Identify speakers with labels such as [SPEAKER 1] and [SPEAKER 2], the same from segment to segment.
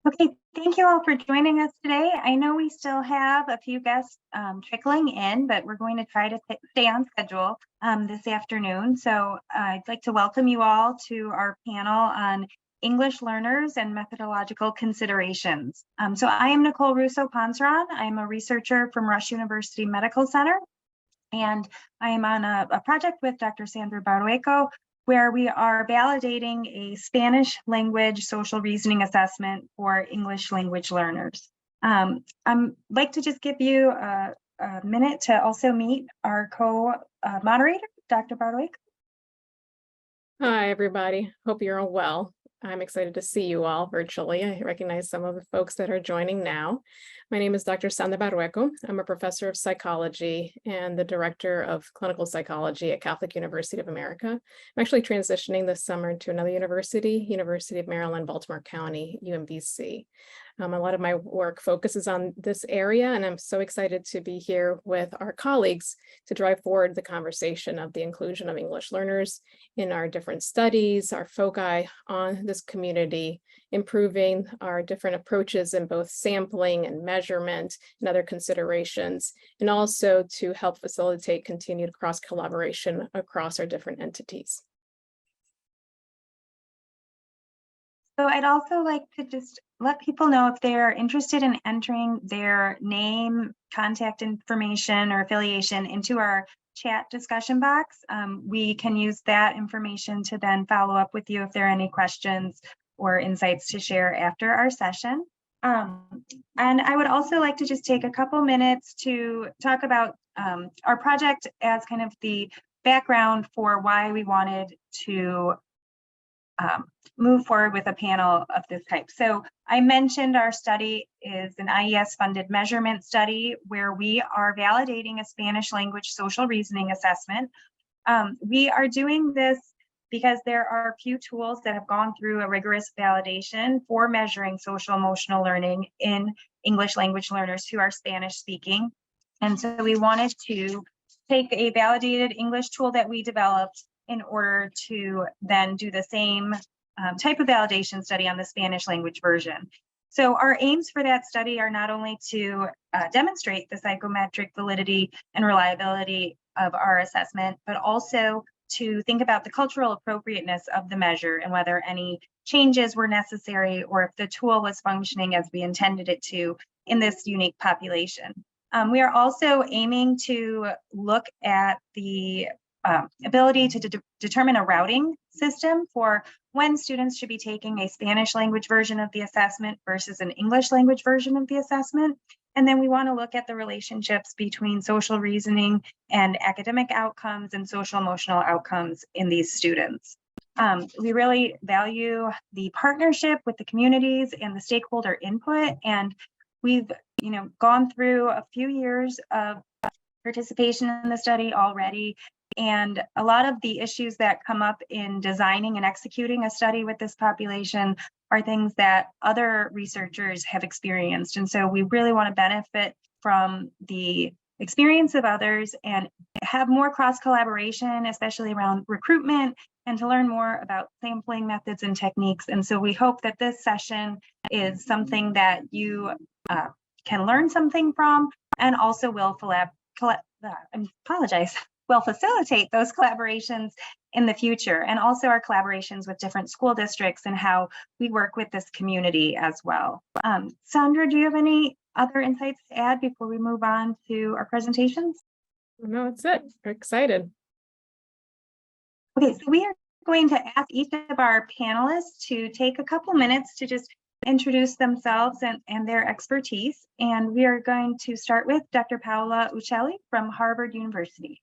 [SPEAKER 1] Okay, thank you all for joining us today. I know we still have a few guests trickling in, but we're going to try to stay on schedule this afternoon. So I'd like to welcome you all to our panel on English learners and methodological considerations. So I am Nicole Russo-Ponceron. I'm a researcher from Rush University Medical Center, and I am on a project with Dr. Sandra Barrueco, where we are validating a Spanish language social reasoning assessment for English language learners. I'd like to just give you a minute to also meet our co-moderator, Dr. Barrueco.
[SPEAKER 2] Hi, everybody. Hope you're all well. I'm excited to see you all virtually. I recognize some of the folks that are joining now. My name is Dr. Sandra Barrueco. I'm a professor of psychology and the director of clinical psychology at Catholic University of America. I'm actually transitioning this summer to another university, University of Maryland, Baltimore County, UMBC. A lot of my work focuses on this area, and I'm so excited to be here with our colleagues to drive forward the conversation of the inclusion of English learners in our different studies, our foci on this community, improving our different approaches in both sampling and measurement and other considerations, and also to help facilitate continued cross-collaboration across our different entities.
[SPEAKER 1] So I'd also like to just let people know if they're interested in entering their name, contact information, or affiliation into our chat discussion box. We can use that information to then follow up with you if there are any questions or insights to share after our session. And I would also like to just take a couple minutes to talk about our project as kind of the background for why we wanted to move forward with a panel of this type. So I mentioned our study is an IES-funded measurement study where we are validating a Spanish language social reasoning assessment. We are doing this because there are few tools that have gone through a rigorous validation for measuring social emotional learning in English language learners who are Spanish speaking. And so we wanted to take a validated English tool that we developed in order to then do the same type of validation study on the Spanish language version. So our aims for that study are not only to demonstrate the psychometric validity and reliability of our assessment, but also to think about the cultural appropriateness of the measure and whether any changes were necessary or if the tool was functioning as we intended it to in this unique population. We are also aiming to look at the ability to determine a routing system for when students should be taking a Spanish language version of the assessment versus an English language version of the assessment. And then we want to look at the relationships between social reasoning and academic outcomes and social emotional outcomes in these students. We really value the partnership with the communities and the stakeholder input, and we've gone through a few years of participation in the study already. And a lot of the issues that come up in designing and executing a study with this population are things that other researchers have experienced. And so we really want to benefit from the experience of others and have more cross-collaboration, especially around recruitment, and to learn more about sampling methods and techniques. And so we hope that this session is something that you can learn something from, and also will will facilitate those collaborations in the future, and also our collaborations with different school districts and how we work with this community as well. Sandra, do you have any other insights to add before we move on to our presentations?
[SPEAKER 2] No, that's it. We're excited.
[SPEAKER 1] Okay, so we are going to ask each of our panelists to take a couple minutes to just introduce themselves and their expertise. And we are going to start with Dr. Paola Uccelli from Harvard University.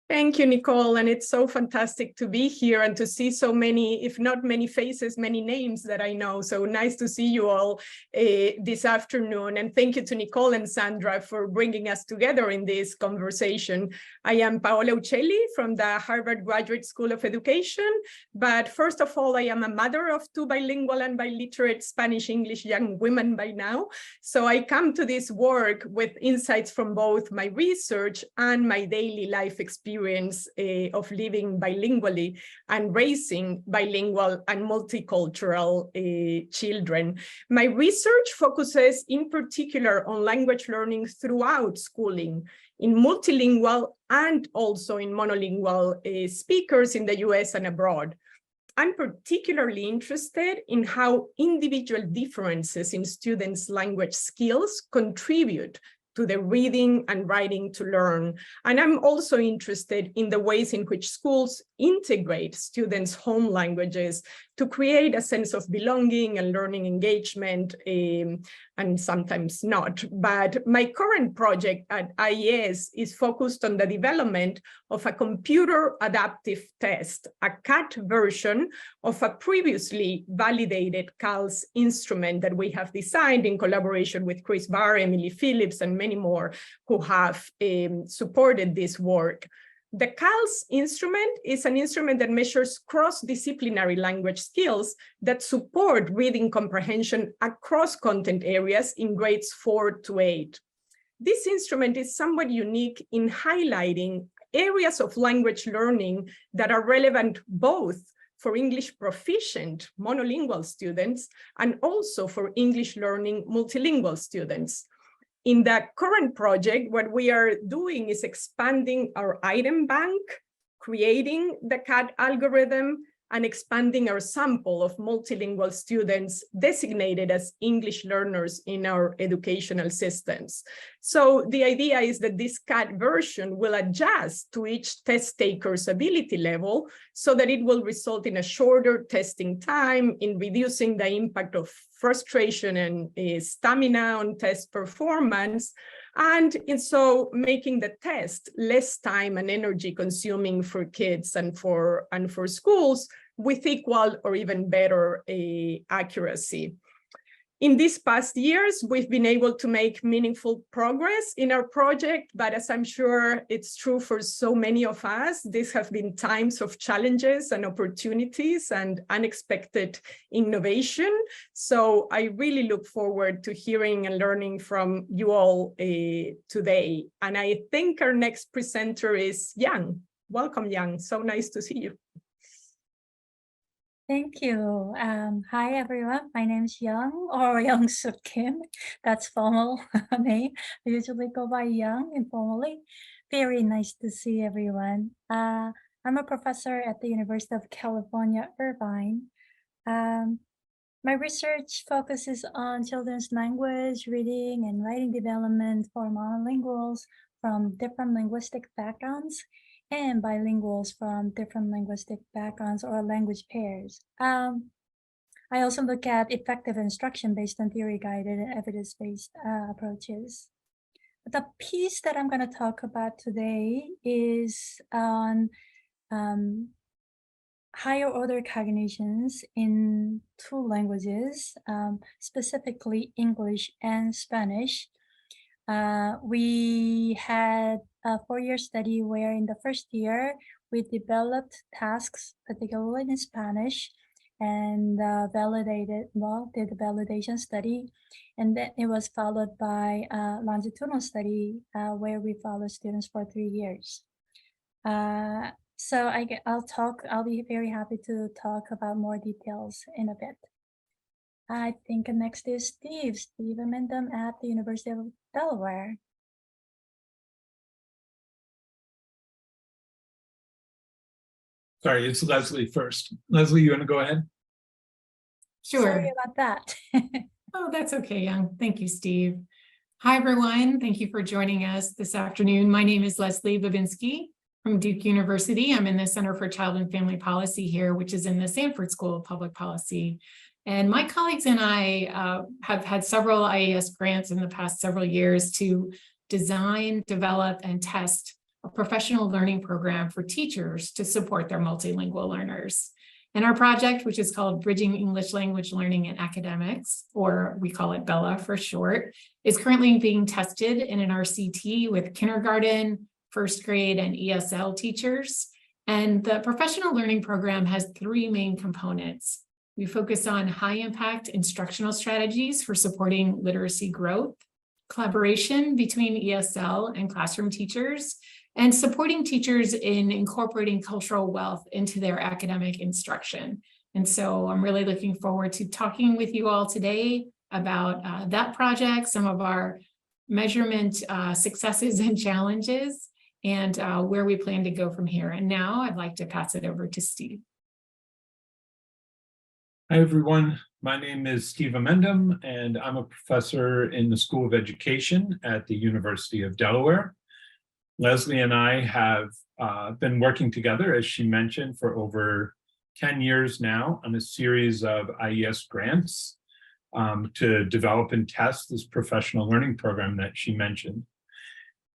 [SPEAKER 3] Thank you, Nicole, and it's so fantastic to be here and to see so many, if not many faces, many names that I know. So nice to see you all this afternoon. And thank you to Nicole and Sandra for bringing us together in this conversation. I am Paola Uccelli from the Harvard Graduate School of Education. But first of all, I am a mother of 2 bilingual and biliterate Spanish-English young women by now. So I come to this work with insights from both my research and my daily life experience. experience of living bilingually and raising bilingual and multicultural children. My research focuses in particular on language learning throughout schooling, in multilingual and also in monolingual speakers in the US and abroad. I'm particularly interested in how individual differences in students' language skills contribute to the reading and writing to learn. And I'm also interested in the ways in which schools integrate students' home languages to create a sense of belonging and learning engagement, and sometimes not. But my current project at IES is focused on the development of a computer adaptive test, a CAT version of a previously validated CALS instrument that we have designed in collaboration with Chris Barr, Emily Phillips, and many more who have supported this work. The CALS instrument is an instrument that measures cross-disciplinary language skills that support reading comprehension across content areas in grades 4 to 8. This instrument is somewhat unique in highlighting areas of language learning that are relevant both for English proficient monolingual students and also for English learning multilingual students. In the current project, what we are doing is expanding our item bank, creating the CAT algorithm, and expanding our sample of multilingual students designated as English learners in our educational systems. So the idea is that this CAT version will adjust to each test taker's ability level so that it will result in a shorter testing time, in reducing the impact of frustration and stamina on test performance, and in so making the test less time and energy consuming for kids and for schools with equal or even better accuracy. In these past years, we've been able to make meaningful progress in our project, but as I'm sure it's true for so many of us, these have been times of challenges and opportunities and unexpected innovation. So I really look forward to hearing and learning from you all today. And I think our next presenter is Yang. Welcome, Yang. So nice to see you.
[SPEAKER 4] Thank you. Hi, everyone. My name is Young or Young Suk Kim. That's formal name. I usually go by Young informally. Very nice to see everyone. I'm a professor at the University of California, Irvine. My research focuses on children's language, reading, and writing development for monolinguals from different linguistic backgrounds and bilinguals from different linguistic backgrounds or language pairs. I also look at effective instruction based on theory-guided and evidence-based approaches. The piece that I'm going to talk about today is on higher order cognitions in two languages, specifically English and Spanish. We had a 4-year study where in the first year, we developed tasks, particularly in Spanish, and did a validation study. And then it was followed by a longitudinal study where we followed students for 3 years. So I'll be very happy to talk about more details in a bit. I think next is Steve Amendam at the University of Delaware.
[SPEAKER 5] Sorry, it's Leslie first. Leslie, you want to go ahead?
[SPEAKER 4] Sure. Sorry about that.
[SPEAKER 6] Oh, that's okay, Young. Thank you, Steve. Hi, everyone. Thank you for joining us this afternoon. My name is Leslie Babinski from Duke University. I'm in the Center for Child and Family Policy here, which is in the Sanford School of Public Policy. And my colleagues and I have had several IES grants in the past several years to design, develop, and test a professional learning program for teachers to support their multilingual learners. And our project, which is called Bridging English Language Learning in Academics, or we call it BELLA for short, is currently being tested in an RCT with kindergarten, first grade, and ESL teachers. And the professional learning program has 3 main components. We focus on high-impact instructional strategies for supporting literacy growth, collaboration between ESL and classroom teachers, and supporting teachers in incorporating cultural wealth into their academic instruction. And so I'm really looking forward to talking with you all today about that project, some of our measurement successes and challenges, and where we plan to go from here. And now I'd like to pass it over to Steve.
[SPEAKER 5] Hi, everyone. My name is Steve Amendum, and I'm a professor in the School of Education at the University of Delaware. Leslie and I have been working together, as she mentioned, for over 10 years now on a series of IES grants to develop and test this professional learning program that she mentioned.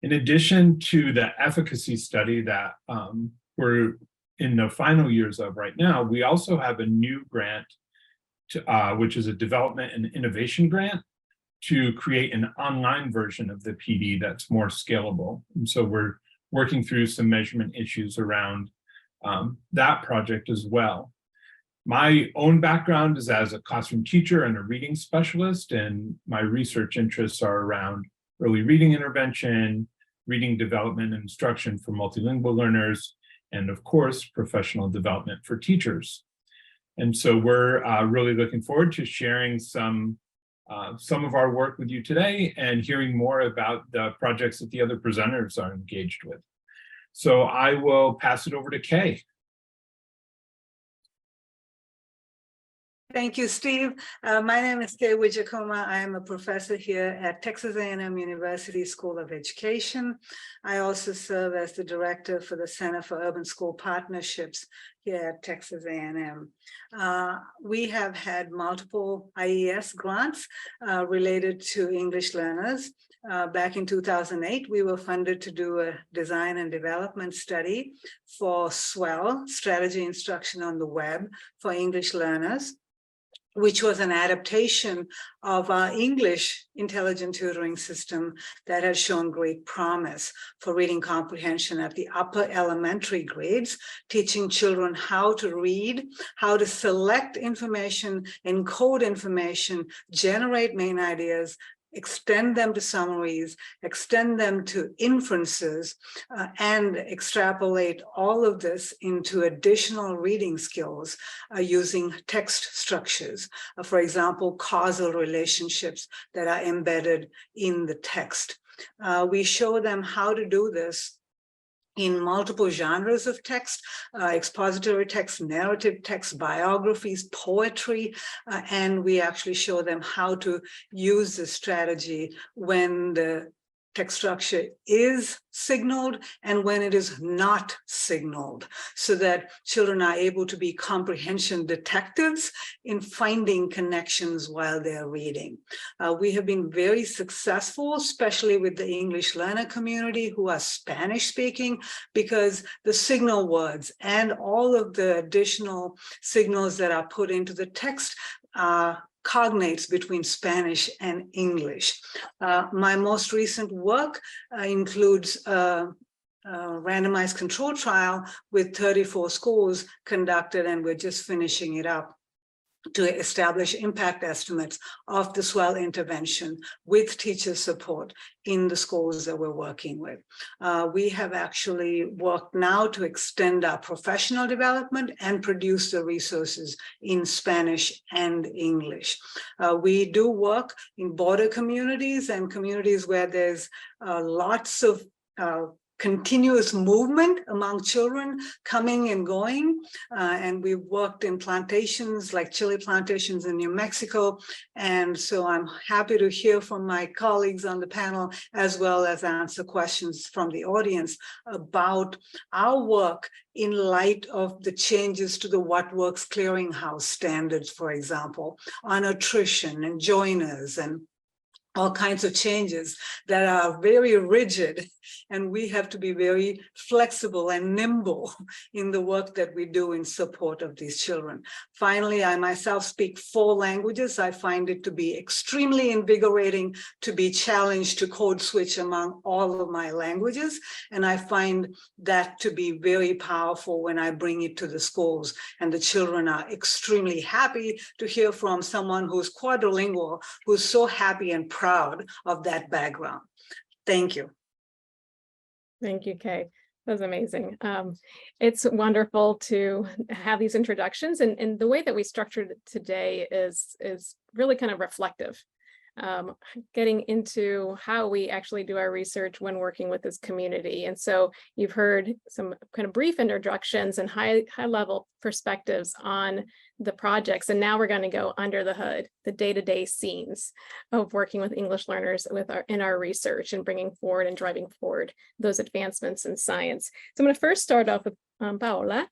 [SPEAKER 5] In addition to the efficacy study that we're in the final years of right now, we also have a new grant, which is a development and innovation grant, to create an online version of the PD that's more scalable. And so we're working through some measurement issues around that project as well. My own background is as a classroom teacher and a reading specialist, and my research interests are around early reading intervention, reading development and instruction for multilingual learners, and of course, professional development for teachers. And so we're really looking forward to sharing some of our work with you today and hearing more about the projects that the other presenters are engaged with. So I will pass it over to Kay.
[SPEAKER 7] Thank you, Steve. My name is Kay Wijakoma. I am a professor here at Texas A&M University School of Education. I also serve as the director for the Center for Urban School Partnerships here at Texas A&M. We have had multiple IES grants related to English learners. Back in 2008, we were funded to do a design and development study for SWELL, Strategy Instruction on the Web for English Learners, which was an adaptation of our English intelligent tutoring system that has shown great promise for reading comprehension at the upper elementary grades, teaching children how to read, how to select information, encode information, generate main ideas, extend them to summaries, extend them to inferences, and extrapolate all of this into additional reading skills using text structures. For example, causal relationships that are embedded in the text. We show them how to do this in multiple genres of text, expository text, narrative text, biographies, poetry, and we actually show them how to use this strategy when the text structure is signaled and when it is not signaled, so that children are able to be comprehension detectives in finding connections while they're reading. We have been very successful, especially with the English learner community who are Spanish speaking, because the signal words and all of the additional signals that are put into the text cognates between Spanish and English. My most recent work includes a randomized control trial with 34 schools conducted, and we're just finishing it up to establish impact estimates of the SWELL intervention with teacher support in the schools that we're working with. We have actually worked now to extend our professional development and produce the resources in Spanish and English. We do work in border communities and communities where there's lots of continuous movement among children coming and going. And we've worked in plantations like chili plantations in New Mexico. And so I'm happy to hear from my colleagues on the panel, as well as answer questions from the audience about our work in light of the changes to the What Works Clearinghouse standards, for example, on attrition and joiners and all kinds of changes that are very rigid, and we have to be very flexible and nimble in the work that we do in support of these children. Finally, I myself speak 4 languages. I find it to be extremely invigorating to be challenged to code switch among all of my languages, and I find that to be very powerful when I bring it to the schools, and the children are extremely happy to hear from someone who's quadrilingual, who's so happy and proud of that background. Thank you.
[SPEAKER 2] Thank you, Kay. That was amazing. It's wonderful to have these introductions, and the way that we structured it today is really kind of reflective. Getting into how we actually do our research when working with this community. And so you've heard some kind of brief introductions and high level perspectives on the projects. And now we're going to go under the hood, the day-to-day scenes of working with English learners in our research and bringing forward and driving forward those advancements in science. So I'm going to first start off with Paola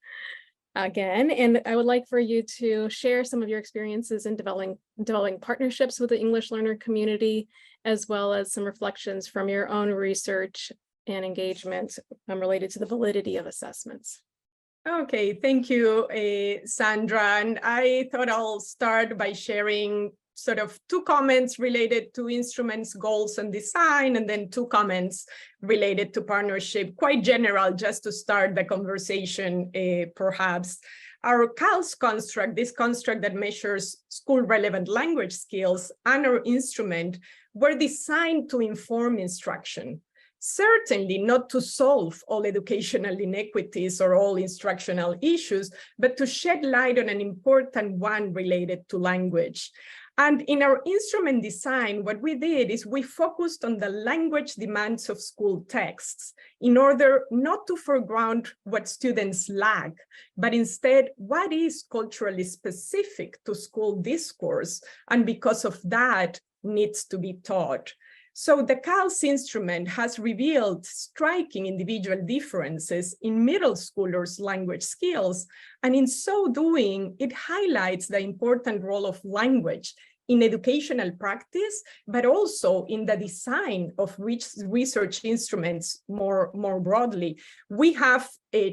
[SPEAKER 2] again, and I would like for you to share some of your experiences in developing partnerships with the English learner community, as well as some reflections from your own research and engagement related to the validity of assessments.
[SPEAKER 3] Okay, thank you, Sandra. And I thought I'll start by sharing sort of 2 comments related to instruments, goals, and design, and then 2 comments related to partnership, quite general, just to start the conversation, perhaps. Our CALS construct, this construct that measures school-relevant language skills, and our instrument were designed to inform instruction. Certainly not to solve all educational inequities or all instructional issues, but to shed light on an important one related to language. And in our instrument design, what we did is we focused on the language demands of school texts in order not to foreground what students lack, but instead what is culturally specific to school discourse, and because of that needs to be taught. So the CALS instrument has revealed striking individual differences in middle schoolers' language skills, and in so doing, it highlights the important role of language in educational practice, but also in the design of research instruments more broadly. We have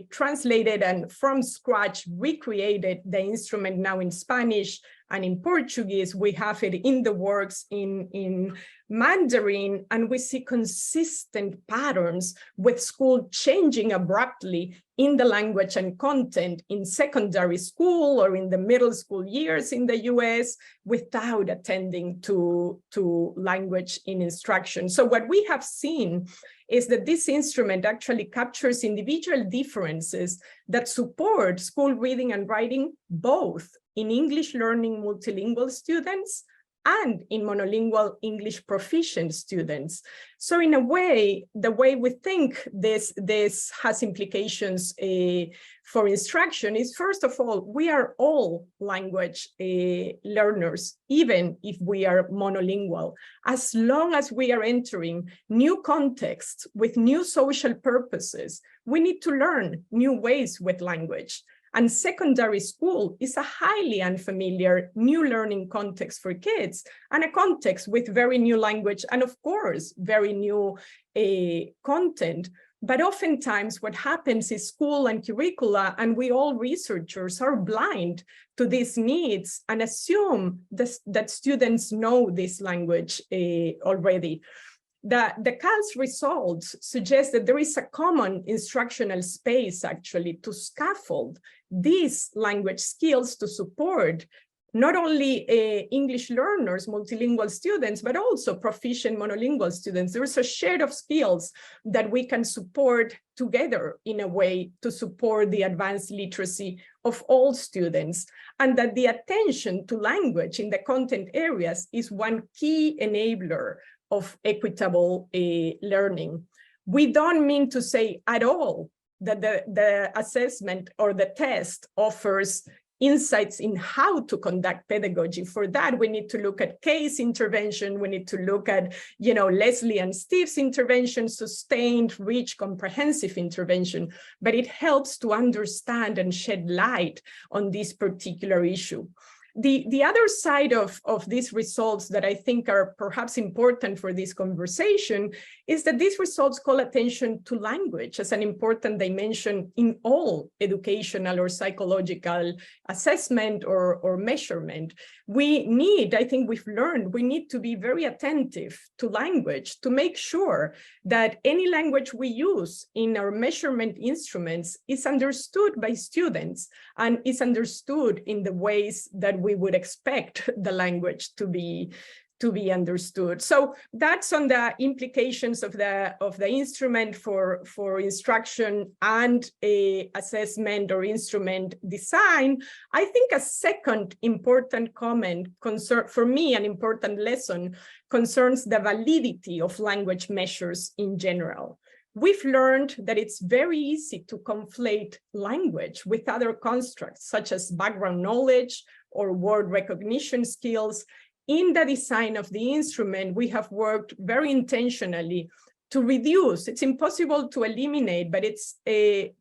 [SPEAKER 3] translated and from scratch recreated the instrument now in Spanish and in Portuguese. We have it in the works in Mandarin, and we see consistent patterns with school changing abruptly in the language and content in secondary school or in the middle school years in the US without attending to language in instruction. So what we have seen is that this instrument actually captures individual differences that support school reading and writing both in English learning multilingual students and in monolingual English proficient students. So in a way, the way we think this has implications for instruction is, first of all, we are all language learners, even if we are monolingual. As long as we are entering new contexts with new social purposes, we need to learn new ways with language. And secondary school is a highly unfamiliar new learning context for kids, and a context with very new language and, of course, very new content. But oftentimes what happens is school and curricula, and we all researchers are blind to these needs and assume that students know this language already. The CALS results suggest that there is a common instructional space actually to scaffold these language skills to support not only English learners, multilingual students, but also proficient monolingual students. There is a share of skills that we can support together in a way to support the advanced literacy of all students, and that the attention to language in the content areas is one key enabler of equitable learning. We don't mean to say at all that the assessment or the test offers insights in how to conduct pedagogy. For that, we need to look at case intervention. We need to look at, Leslie and Steve's intervention, sustained, rich, comprehensive intervention. But it helps to understand and shed light on this particular issue. The other side of these results that I think are perhaps important for this conversation is that these results call attention to language as an important dimension in all educational or psychological assessment or measurement. We need, I think we've learned, we need to be very attentive to language to make sure that any language we use in our measurement instruments is understood by students and is understood in the ways that we would expect the language to be to be understood. So that's on the implications of the instrument for instruction and assessment or instrument design. I think a second important comment for me, an important lesson concerns the validity of language measures in general. We've learned that it's very easy to conflate language with other constructs, such as background knowledge or word recognition skills. In the design of the instrument, we have worked very intentionally to reduce, it's impossible to eliminate, but it's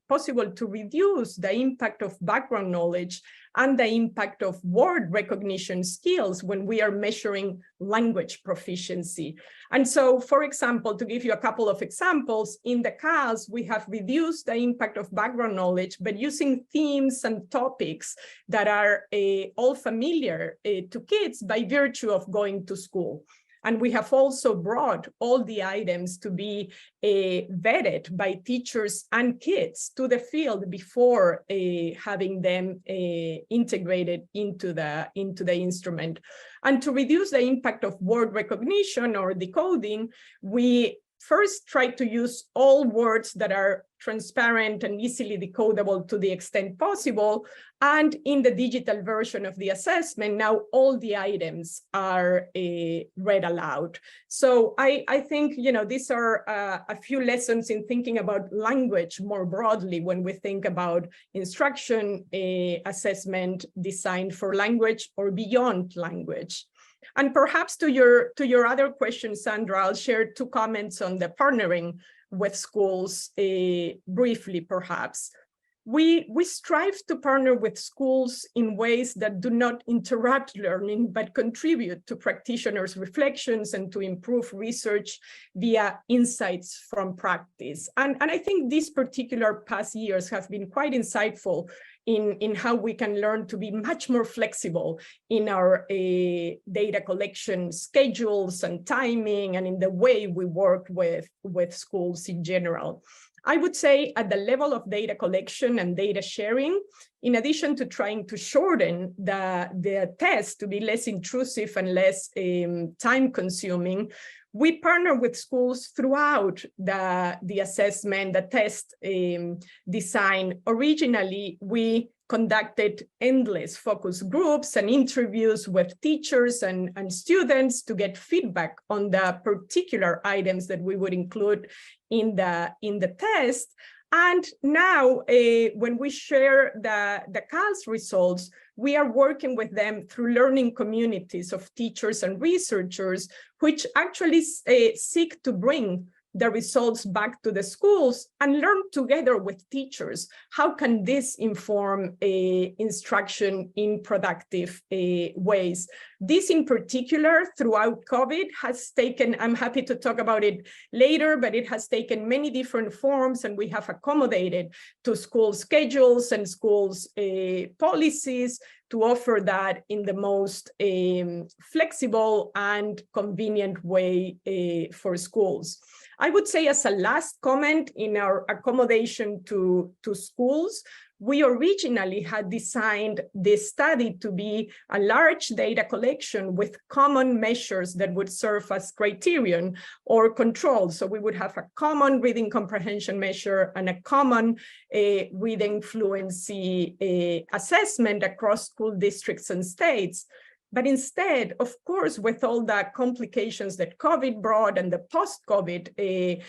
[SPEAKER 3] possible to reduce the impact of background knowledge and the impact of word recognition skills when we are measuring language proficiency. And so, for example, to give you a couple of examples, in the CALS, we have reduced the impact of background knowledge, but using themes and topics that are all familiar to kids by virtue of going to school. And we have also brought all the items to be vetted by teachers and kids to the field before having them integrated into the instrument. And to reduce the impact of word recognition or decoding, we first try to use all words that are transparent and easily decodable to the extent possible. And in the digital version of the assessment, now all the items are read aloud. So I think, these are a few lessons in thinking about language more broadly when we think about instruction, assessment designed for language or beyond language. And perhaps to your other question, Sandra, I'll share 2 comments on the partnering with schools briefly, perhaps. We strive to partner with schools in ways that do not interrupt learning, but contribute to practitioners' reflections and to improve research via insights from practice. And I think these particular past years have been quite insightful in how we can learn to be much more flexible in our data collection schedules and timing and in the way we work with schools in general. I would say at the level of data collection and data sharing, in addition to trying to shorten the test to be less intrusive and less time-consuming, we partner with schools throughout the assessment, the test design. Originally, we conducted endless focus groups and interviews with teachers and students to get feedback on the particular items that we would include in the test. And now, when we share the CALS results, we are working with them through learning communities of teachers and researchers, which actually seek to bring the results back to the schools and learn together with teachers. How can this inform instruction in productive ways? This in particular, throughout COVID, has taken, I'm happy to talk about it later, but it has taken many different forms, and we have accommodated to school schedules and schools' policies to offer that in the most flexible and convenient way for schools. I would say, as a last comment in our accommodation to schools, we originally had designed this study to be a large data collection with common measures that would serve as criterion or control. So we would have a common reading comprehension measure and a common reading fluency assessment across school districts and states. But instead, of course, with all the complications that COVID brought and the post-COVID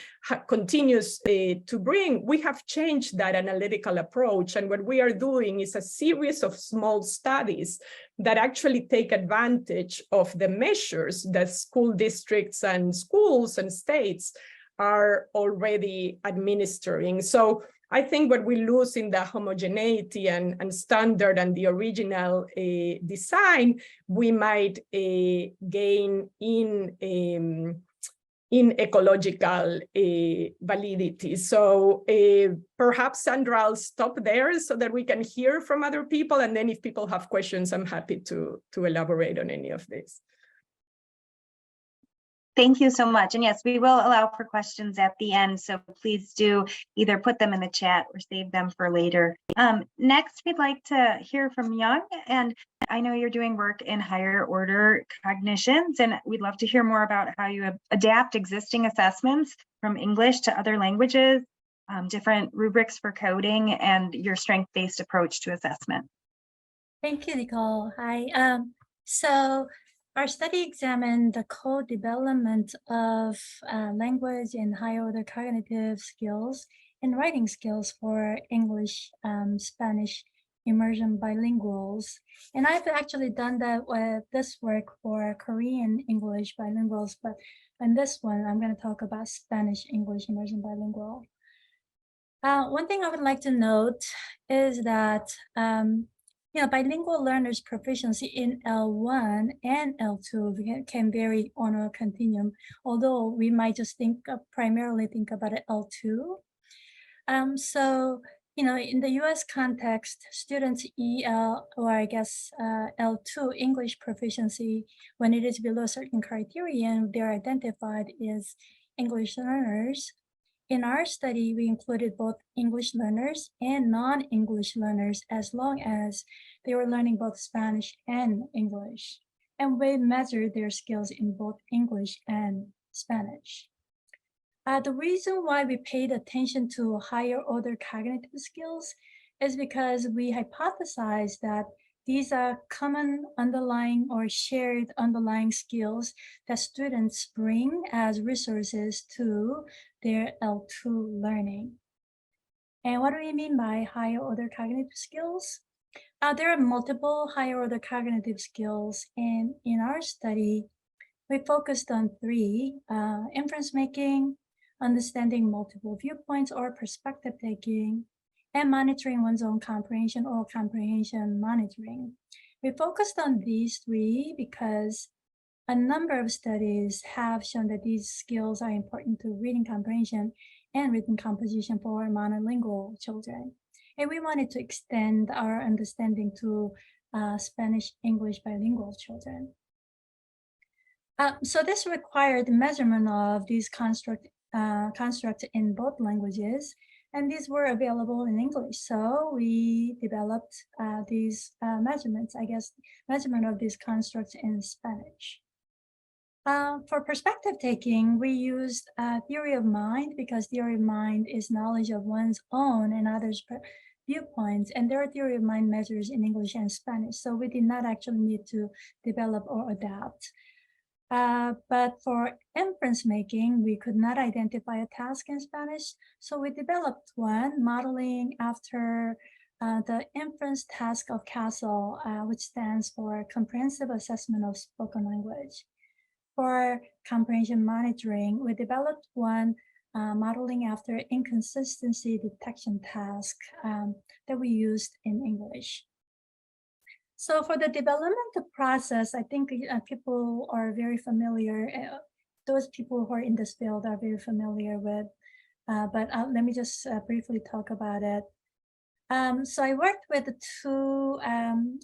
[SPEAKER 3] continues to bring, we have changed that analytical approach. And what we are doing is a series of small studies that actually take advantage of the measures that school districts and schools and states are already administering. So I think what we lose in the homogeneity and standard and the original design, we might gain in ecological validity. So perhaps, Sandra, I'll stop there so that we can hear from other people. And then if people have questions, I'm happy to elaborate on any of this.
[SPEAKER 1] Thank you so much. And yes, we will allow for questions at the end. So please do either put them in the chat or save them for later. Next, we'd like to hear from Young. And I know you're doing work in higher order cognitions, and we'd love to hear more about how you adapt existing assessments from English to other languages, different rubrics for coding, and your strength-based approach to assessment.
[SPEAKER 4] Thank you, Nicole. Hi. So our study examined the co-development of language and higher order cognitive skills and writing skills for English, Spanish immersion bilinguals. And I've actually done that with this work for Korean English bilinguals, but in this one, I'm going to talk about Spanish English immersion bilingual. One thing I would like to note is that bilingual learners' proficiency in L1 and L2 can vary on a continuum, although we might just primarily think about it L2. In the US context, students EL, or I guess L2 English proficiency, when it is below certain criterion, they're identified as English learners. In our study, we included both English learners and non-English learners as long as they were learning both Spanish and English. And we measured their skills in both English and Spanish. The reason why we paid attention to higher order cognitive skills is because we hypothesized that these are common underlying or shared underlying skills that students bring as resources to their L2 learning. And what do we mean by higher order cognitive skills? There are multiple higher order cognitive skills, and in our study, we focused on 3: inference making, understanding multiple viewpoints or perspective taking, and monitoring one's own comprehension or comprehension monitoring. We focused on these 3 because a number of studies have shown that these skills are important to reading comprehension and written composition for monolingual children. And we wanted to extend our understanding to Spanish-English bilingual children. So this required measurement of these constructs in both languages, and these were available in English. So we developed these measurement of these constructs in Spanish. For perspective taking, we used theory of mind, because theory of mind is knowledge of one's own and others' viewpoints, and there are theory of mind measures in English and Spanish, so we did not actually need to develop or adapt. But for inference making, we could not identify a task in Spanish, so we developed one modeling after the inference task of CASTLE, which stands for Comprehensive Assessment of Spoken Language. For comprehension monitoring, we developed one modeling after inconsistency detection task that we used in English. So for the development process, I think people are very familiar. Those people who are in this field are very familiar with, but let me just briefly talk about it. So I worked with 2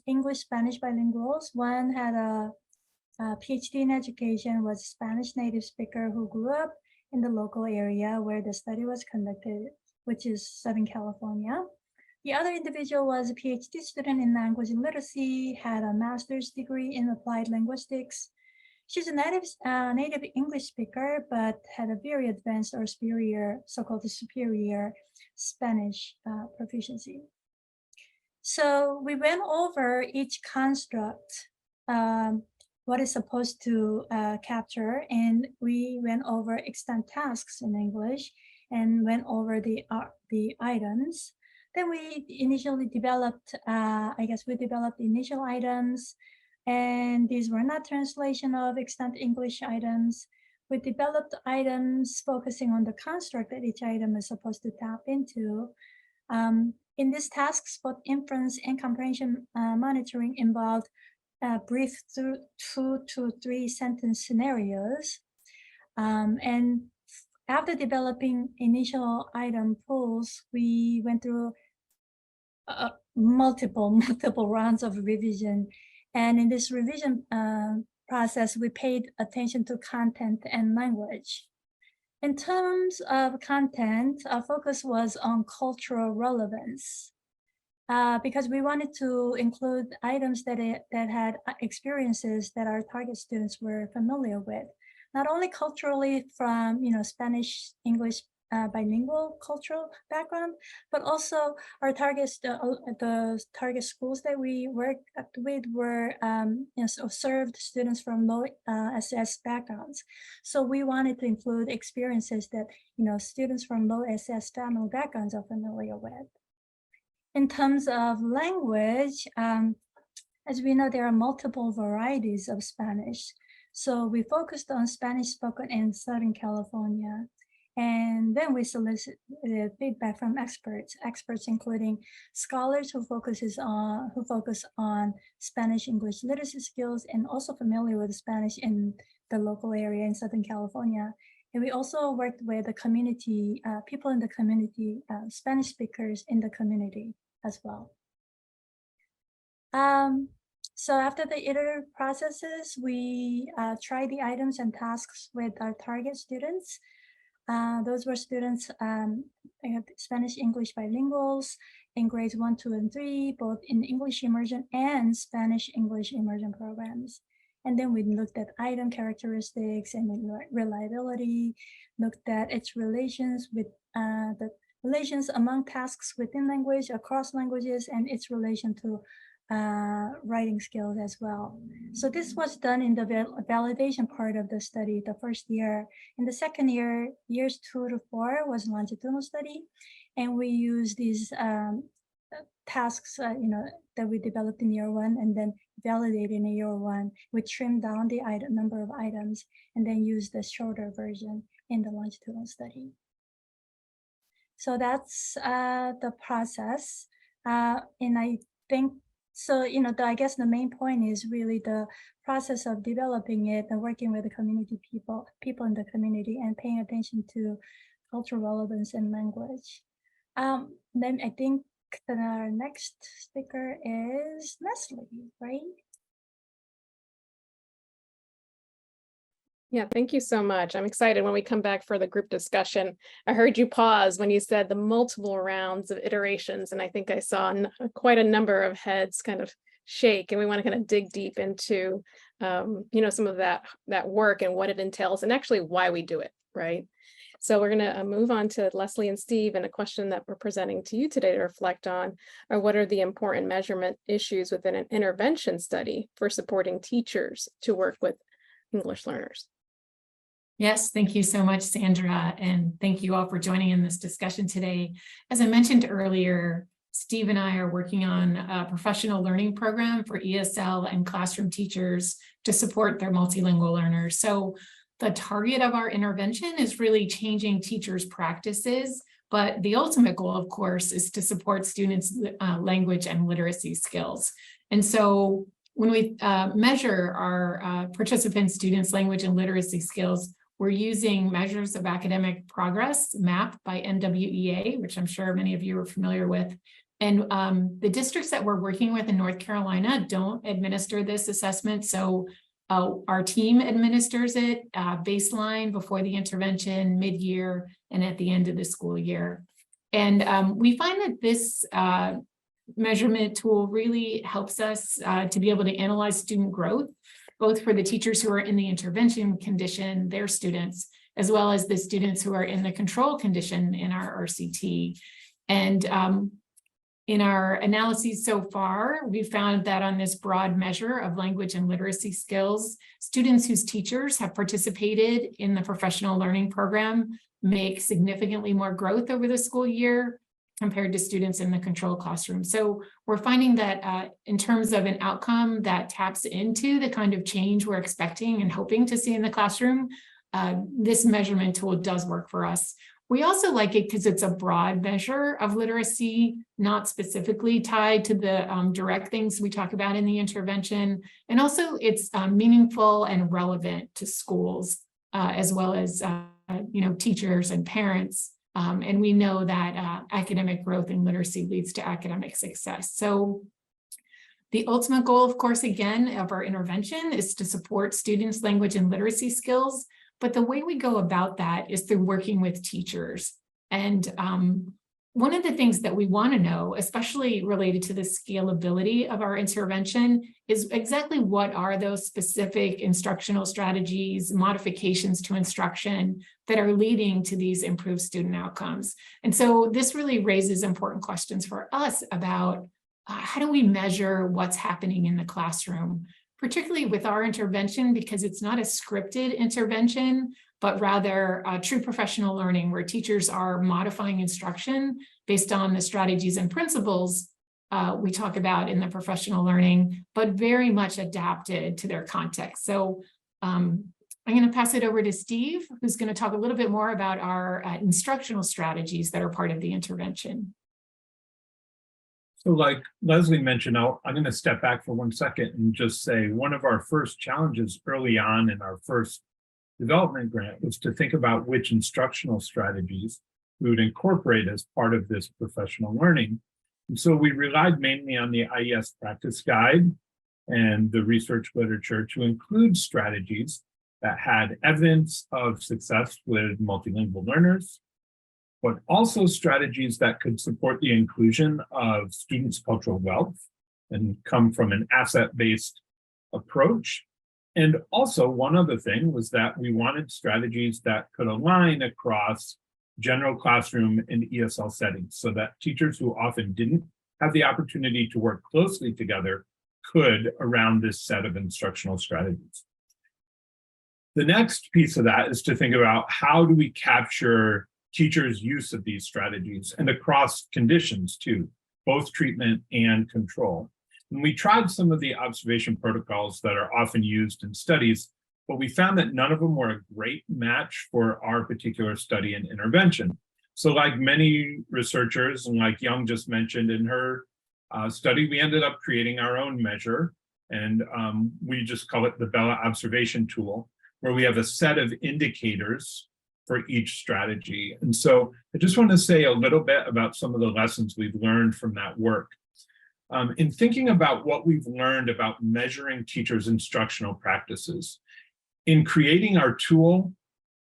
[SPEAKER 4] English-Spanish bilinguals. One had a PhD in education, was a Spanish native speaker who grew up in the local area where the study was conducted, which is Southern California. The other individual was a PhD student in language and literacy, had a master's degree in applied linguistics. She's a native English speaker, but had a very advanced or superior, so-called superior Spanish proficiency. So we went over each construct, what it's supposed to capture, and we went over extant tasks in English and went over the items. Then we initially developed, we developed initial items, and these were not translation of extant English items. We developed items focusing on the construct that each item is supposed to tap into. In these tasks, both inference and comprehension monitoring involved brief 2 to 3 sentence scenarios. And after developing initial item pools, we went through multiple rounds of revision. And in this revision process, we paid attention to content and language. In terms of content, our focus was on cultural relevance because we wanted to include items that had experiences that our target students were familiar with, not only culturally from Spanish, English, bilingual cultural background, but also our targets, the target schools that we worked with were served students from low SS backgrounds. So we wanted to include experiences that students from low SS family backgrounds are familiar with. In terms of language, as we know, there are multiple varieties of Spanish. So we focused on Spanish spoken in Southern California. And then we solicited feedback from experts including scholars who focus on Spanish English literacy skills and also familiar with Spanish in the local area in Southern California. And we also worked with the community, people in the community, Spanish speakers in the community as well. So after the iterative processes, we tried the items and tasks with our target students. Those were students, Spanish English bilinguals in grades 1, 2, and 3, both in English immersion and Spanish English immersion programs. And then we looked at item characteristics and reliability, looked at its relations with the relations among tasks within language, across languages, and its relation to writing skills as well. So this was done in the validation part of the study, the first year. In the second year, years 2 to 4 was longitudinal study. And we used these tasks that we developed in year 1 and then validated in year 1. We trimmed down the number of items and then used the shorter version in the longitudinal study. So that's the process. And I think, so, I guess the main point is really the process of developing it and working with the community people in the community and paying attention to cultural relevance and language. Then I think our next speaker is Leslie, right?
[SPEAKER 2] Yeah, thank you so much. I'm excited when we come back for the group discussion. I heard you pause when you said the multiple rounds of iterations, and I think I saw quite a number of heads kind of shake, and we want to kind of dig deep into, some of that work and what it entails and actually why we do it, right? So we're going to move on to Leslie and Steve, and a question that we're presenting to you today to reflect on are what are the important measurement issues within an intervention study for supporting teachers to work with English learners.
[SPEAKER 6] Yes, thank you so much, Sandra, and thank you all for joining in this discussion today. As I mentioned earlier, Steve and I are working on a professional learning program for ESL and classroom teachers to support their multilingual learners. So the target of our intervention is really changing teachers' practices, but the ultimate goal, of course, is to support students' language and literacy skills. And so when we measure our participant students' language and literacy skills, we're using measures of academic progress, MAP by NWEA, which I'm sure many of you are familiar with. And the districts that we're working with in North Carolina don't administer this assessment. So our team administers it baseline, before the intervention, mid-year, and at the end of the school year. And we find that this measurement tool really helps us to be able to analyze student growth, both for the teachers who are in the intervention condition, their students, as well as the students who are in the control condition in our RCT. And in our analyses so far, we found that on this broad measure of language and literacy skills, students whose teachers have participated in the professional learning program make significantly more growth over the school year compared to students in the control classroom. So we're finding that in terms of an outcome that taps into the kind of change we're expecting and hoping to see in the classroom, this measurement tool does work for us. We also like it because it's a broad measure of literacy, not specifically tied to the direct things we talk about in the intervention. And also it's meaningful and relevant to schools as well as teachers and parents. And we know that academic growth and literacy leads to academic success. So The ultimate goal, of course, again, of our intervention is to support students' language and literacy skills. But the way we go about that is through working with teachers. And one of the things that we want to know, especially related to the scalability of our intervention, is exactly what are those specific instructional strategies, modifications to instruction that are leading to these improved student outcomes. And so this really raises important questions for us about how do we measure what's happening in the classroom, particularly with our intervention, because it's not a scripted intervention, but rather true professional learning where teachers are modifying instruction based on the strategies and principles we talk about in the professional learning, but very much adapted to their context. So I'm going to pass it over to Steve, who's going to talk a little bit more about our instructional strategies that are part of the intervention.
[SPEAKER 5] So like Leslie mentioned, I'm going to step back for 1 second and just say one of our first challenges early on in our first development grant was to think about which instructional strategies we would incorporate as part of this professional learning. And so we relied mainly on the IES practice guide and the research literature to include strategies that had evidence of success with multilingual learners, but also strategies that could support the inclusion of students' cultural wealth and come from an asset-based approach. And also one other thing was that we wanted strategies that could align across general classroom and ESL settings so that teachers who often didn't have the opportunity to work closely together could around this set of instructional strategies. The next piece of that is to think about how do we capture teachers' use of these strategies and across conditions too, both treatment and control. And we tried some of the observation protocols that are often used in studies, but we found that none of them were a great match for our particular study and intervention. So like many researchers, and like Young just mentioned in her study, we ended up creating our own measure, and we just call it the Bella observation tool, where we have a set of indicators for each strategy. And so I just want to say a little bit about some of the lessons we've learned from that work. In thinking about what we've learned about measuring teachers' instructional practices, in creating our tool,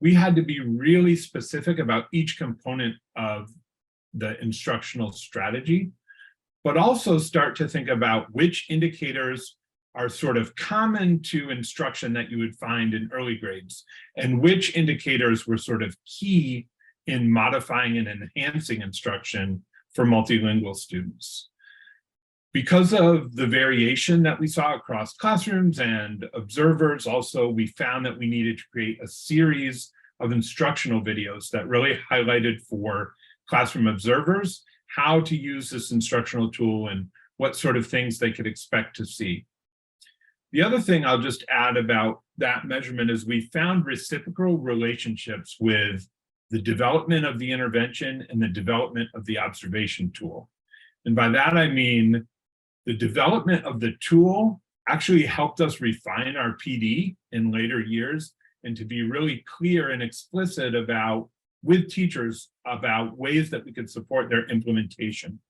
[SPEAKER 5] we had to be really specific about each component of the instructional strategy, but also start to think about which indicators are sort of common to instruction that you would find in early grades, and which indicators were sort of key in modifying and enhancing instruction for multilingual students. Because of the variation that we saw across classrooms and observers, also, we found that we needed to create a series of instructional videos that really highlighted for classroom observers how to use this instructional tool and what sort of things they could expect to see. The other thing I'll just add about that measurement is we found reciprocal relationships with the development of the intervention and the development of the observation tool. And by that, I mean the development of the tool actually helped us refine our PD in later years and to be really clear and explicit about, with teachers, about ways that we could support their implementation.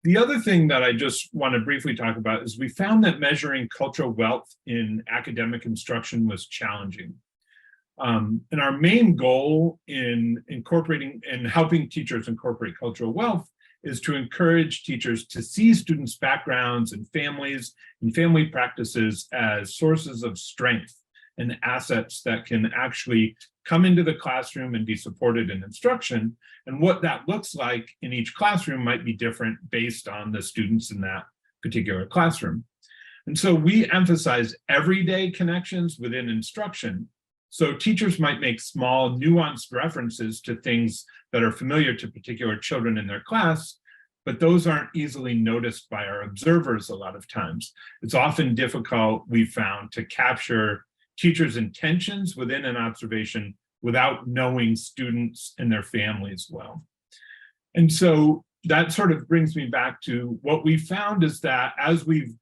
[SPEAKER 5] The other thing that I just want to briefly talk about is we found that measuring cultural wealth in academic instruction was challenging. And our main goal in incorporating and helping teachers incorporate cultural wealth is to encourage teachers to see students' backgrounds and family practices as sources of strength and assets that can actually come into the classroom and be supported in instruction. And what that looks like in each classroom might be different based on the students in that particular classroom. And so we emphasize everyday connections within instruction. So teachers might make small nuanced references to things that are familiar to particular children in their class, but those aren't easily noticed by our observers a lot of times. It's often difficult, we've found, to capture teachers' intentions within an observation without knowing students and their families well. And so that sort of brings me back to what we found is that as we've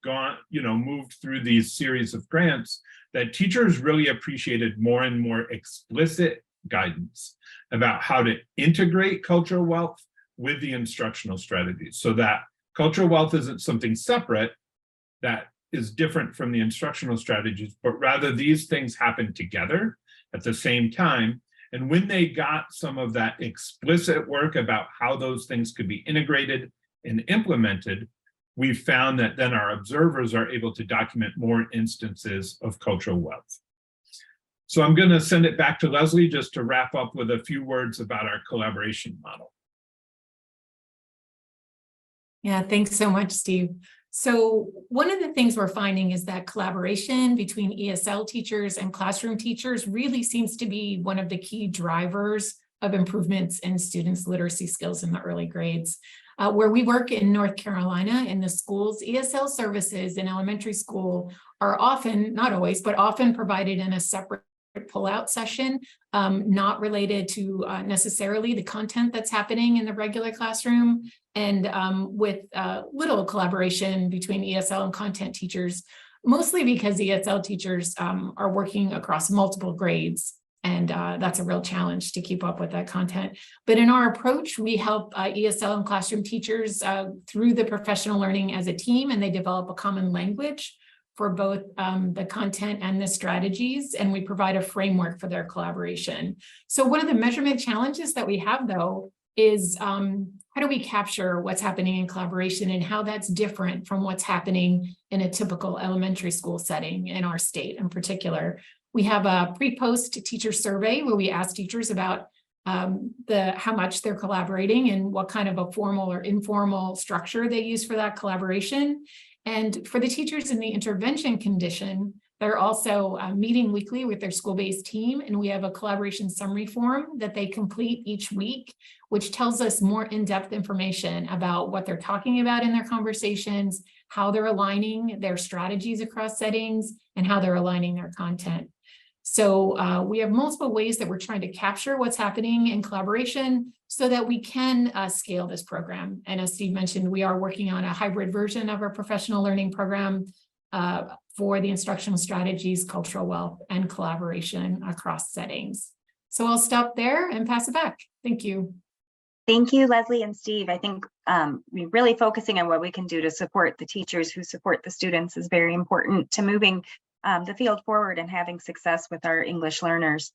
[SPEAKER 5] moved through these series of grants, that teachers really appreciated more and more explicit guidance about how to integrate cultural wealth with the instructional strategies so that Cultural wealth isn't something separate that is different from the instructional strategies, but rather these things happen together at the same time. And when they got some of that explicit work about how those things could be integrated and implemented, we found that then our observers are able to document more instances of cultural wealth. So I'm going to send it back to Leslie just to wrap up with a few words about our collaboration model.
[SPEAKER 6] Yeah, thanks so much, Steve. So one of the things we're finding is that collaboration between ESL teachers and classroom teachers really seems to be one of the key drivers of improvements in students' literacy skills in the early grades. Where we work in North Carolina in the schools, ESL services in elementary school are often, not always, but often provided in a separate pull-out session, not related to necessarily the content that's happening in the regular classroom, and with little collaboration between ESL and content teachers, mostly because ESL teachers are working across multiple grades, and that's a real challenge to keep up with that content. But in our approach, we help ESL and classroom teachers through the professional learning as a team, and they develop a common language for both the content and the strategies, and we provide a framework for their collaboration. So one of the measurement challenges that we have, though, is how do we capture what's happening in collaboration and how that's different from what's happening in a typical elementary school setting in our state in particular. We have a pre-post teacher survey where we ask teachers about how much they're collaborating and what kind of a formal or informal structure they use for that collaboration. And for the teachers in the intervention condition, they're also meeting weekly with their school-based team, and we have a collaboration summary form that they complete each week, which tells us more in-depth information about what they're talking about in their conversations, how they're aligning their strategies across settings, and how they're aligning their content. So we have multiple ways that we're trying to capture what's happening in collaboration so that we can scale this program. And as Steve mentioned, we are working on a hybrid version of our professional learning program for the instructional strategies, cultural wealth, and collaboration across settings. So I'll stop there and pass it back. Thank you.
[SPEAKER 1] Thank you, Leslie and Steve. I think we're really focusing on what we can do to support the teachers who support the students is very important to moving the field forward and having success with our English learners.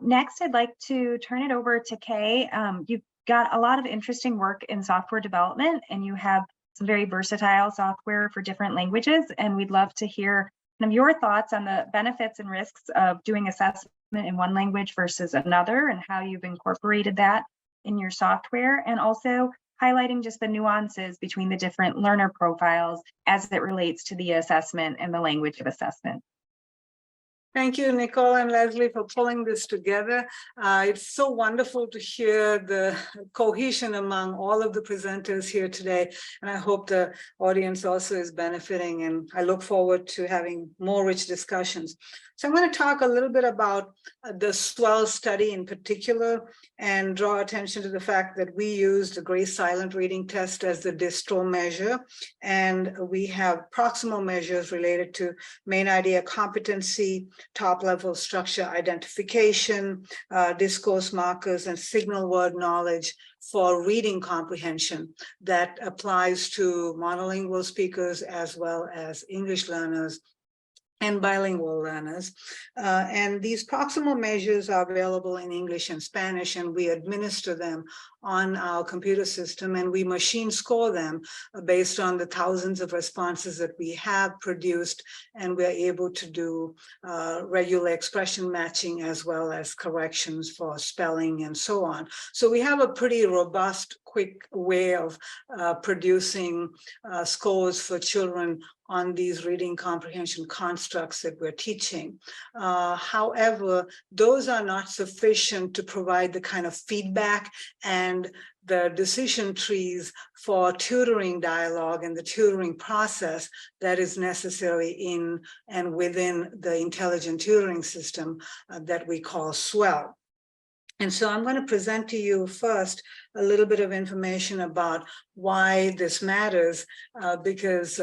[SPEAKER 1] Next, I'd like to turn it over to Kay. You've got a lot of interesting work in software development, and you have some very versatile software for different languages, and we'd love to hear kind of your thoughts on the benefits and risks of doing assessment in one language versus another, and how you've incorporated that in your software, and also highlighting just the nuances between the different learner profiles as it relates to the assessment and the language of assessment.
[SPEAKER 7] Thank you, Nicole and Leslie, for pulling this together. It's so wonderful to hear the cohesion among all of the presenters here today, and I hope the audience also is benefiting, and I look forward to having more rich discussions. So I'm going to talk a little bit about the SWELL study in particular, and draw attention to the fact that we used the Grace Silent Reading Test as the distro measure, and we have proximal measures related to main idea competency, top-level structure identification, discourse markers, and signal word knowledge for reading comprehension that applies to monolingual speakers as well as English learners and bilingual learners. And these proximal measures are available in English and Spanish, and we administer them on our computer system, and we machine score them based on the thousands of responses that we have produced, and we're able to do regular expression matching as well as corrections for spelling and so on. So we have a pretty robust, quick way of producing scores for children on these reading comprehension constructs that we're teaching. However, those are not sufficient to provide the kind of feedback and the decision trees for tutoring dialogue and the tutoring process that is necessary in and within the intelligent tutoring system that we call SWELL. And so I'm going to present to you first a little bit of information about why this matters, because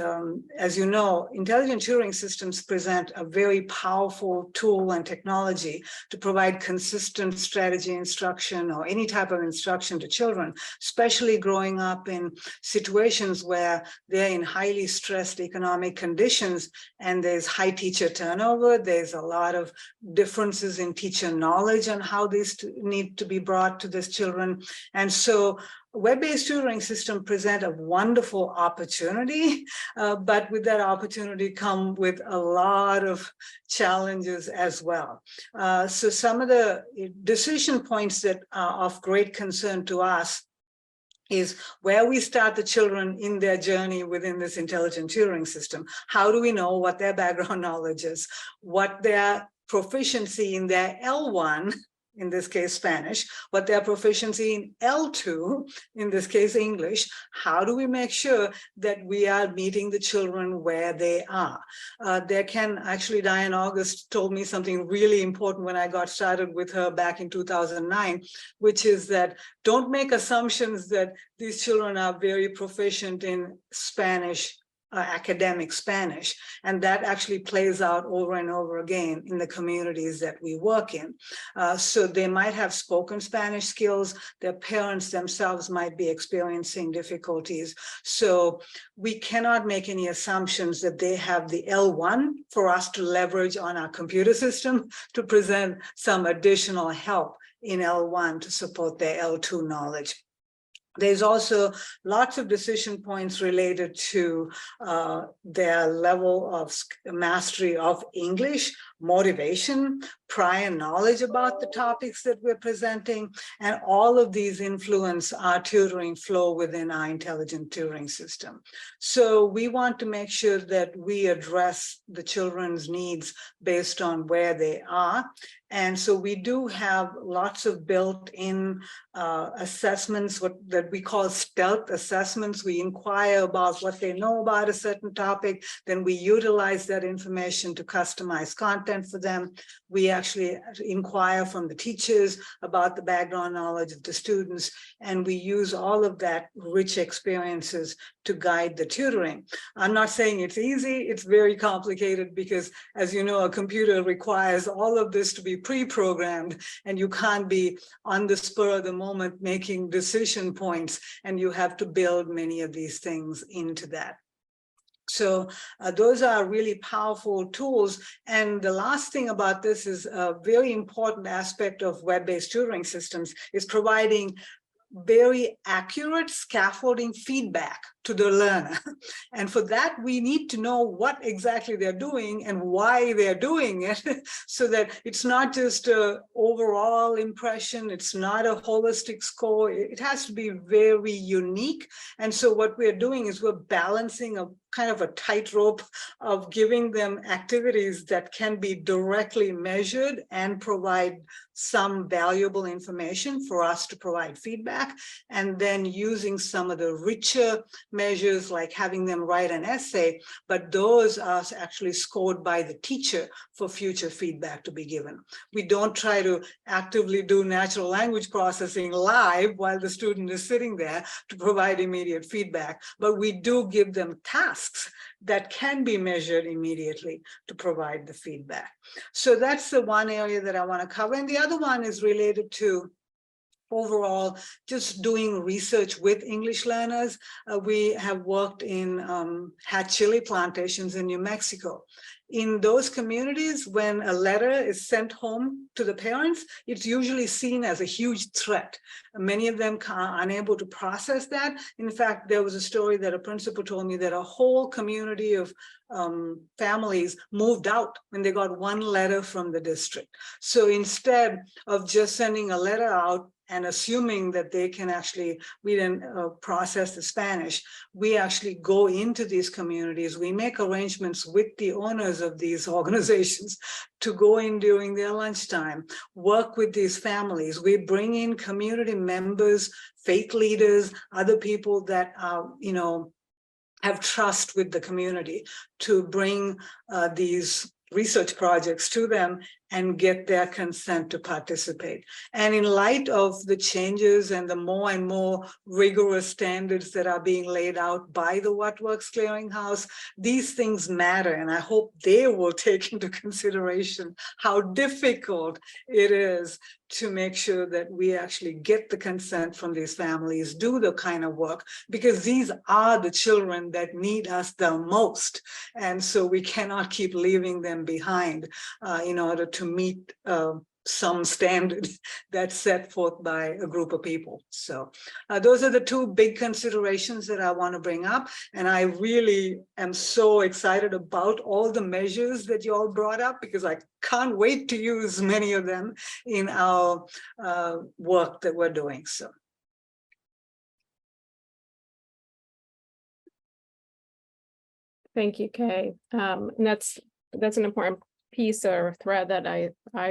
[SPEAKER 7] as you know, intelligent tutoring systems present a very powerful tool and technology to provide consistent strategy instruction or any type of instruction to children, especially growing up in situations where they're in highly stressed economic conditions and there's high teacher turnover. There's a lot of differences in teacher knowledge on how these need to be brought to these children. And so web-based tutoring system present a wonderful opportunity, but with that opportunity come with a lot of challenges as well. So some of the decision points that are of great concern to us is where we start the children in their journey within this intelligent tutoring system. How do we know what their background knowledge is, what their proficiency in their L1, in this case Spanish, what their proficiency in L2, in this case English. How do we make sure that we are meeting the children where they are? Diane August told me something really important when I got started with her back in 2009, which is that don't make assumptions that these children are very proficient in Spanish, academic Spanish, and that actually plays out over and over again in the communities that we work in. So they might have spoken Spanish skills, their parents themselves might be experiencing difficulties. So we cannot make any assumptions that they have the L1 for us to leverage on our computer system to present some additional help in L1 to support their L2 knowledge. There's also lots of decision points related to their level of mastery of English, motivation, prior knowledge about the topics that we're presenting, and all of these influence our tutoring flow within our intelligent tutoring system. So we want to make sure that we address the children's needs based on where they are. And so we do have lots of built-in assessments, that we call stealth assessments. We inquire about what they know about a certain topic, then we utilize that information to customize content for them. We actually inquire from the teachers about the background knowledge of the students, and we use all of that rich experiences to guide the tutoring. I'm not saying it's easy, it's very complicated because, as you know, a computer requires all of this to be pre-programmed, and you can't be on the spur of the moment making decision points, and you have to build many of these things into that. So those are really powerful tools. And the last thing about this is a very important aspect of web-based tutoring systems is providing very accurate scaffolding feedback to the learner. And for that, we need to know what exactly they're doing and why they're doing it, so that it's not just an overall impression, it's not a holistic score, it has to be very unique. And so what we're doing is we're balancing a kind of a tightrope of giving them activities that can be directly measured and provide some valuable information for us to provide feedback, and then using some of the richer measures like having them write an essay, but those are actually scored by the teacher for future feedback to be given. We don't try to actively do natural language processing live while the student is sitting there to provide immediate feedback, but we do give them tasks that can be measured immediately to provide the feedback. So that's the one area that I want to cover. And the other one is related to overall just doing research with English learners. We have worked in hat chili plantations in New Mexico. In those communities, when a letter is sent home to the parents, it's usually seen as a huge threat. Many of them are unable to process that. In fact, there was a story that a principal told me that a whole community of families moved out when they got one letter from the district. So instead of just sending a letter out and assuming that they can actually read and process the Spanish, we actually go into these communities. We make arrangements with the owners of these organizations to go in during their lunchtime, work with these families. We bring in community members, faith leaders, other people that are, have trust with the community to bring these research projects to them and get their consent to participate. And in light of the changes and the more and more rigorous standards that are being laid out by the What Works Clearinghouse, these things matter. And I hope they will take into consideration how difficult it is to make sure that we actually get the consent from these families, do the kind of work, because these are the children that need us the most. And so we cannot keep leaving them behind in order to meet some standard that's set forth by a group of people. So those are the two big considerations that I want to bring up. And I really am so excited about all the measures that you all brought up, because I can't wait to use many of them in our work that we're doing. So.
[SPEAKER 2] Thank you, Kay. And that's an important piece or thread that I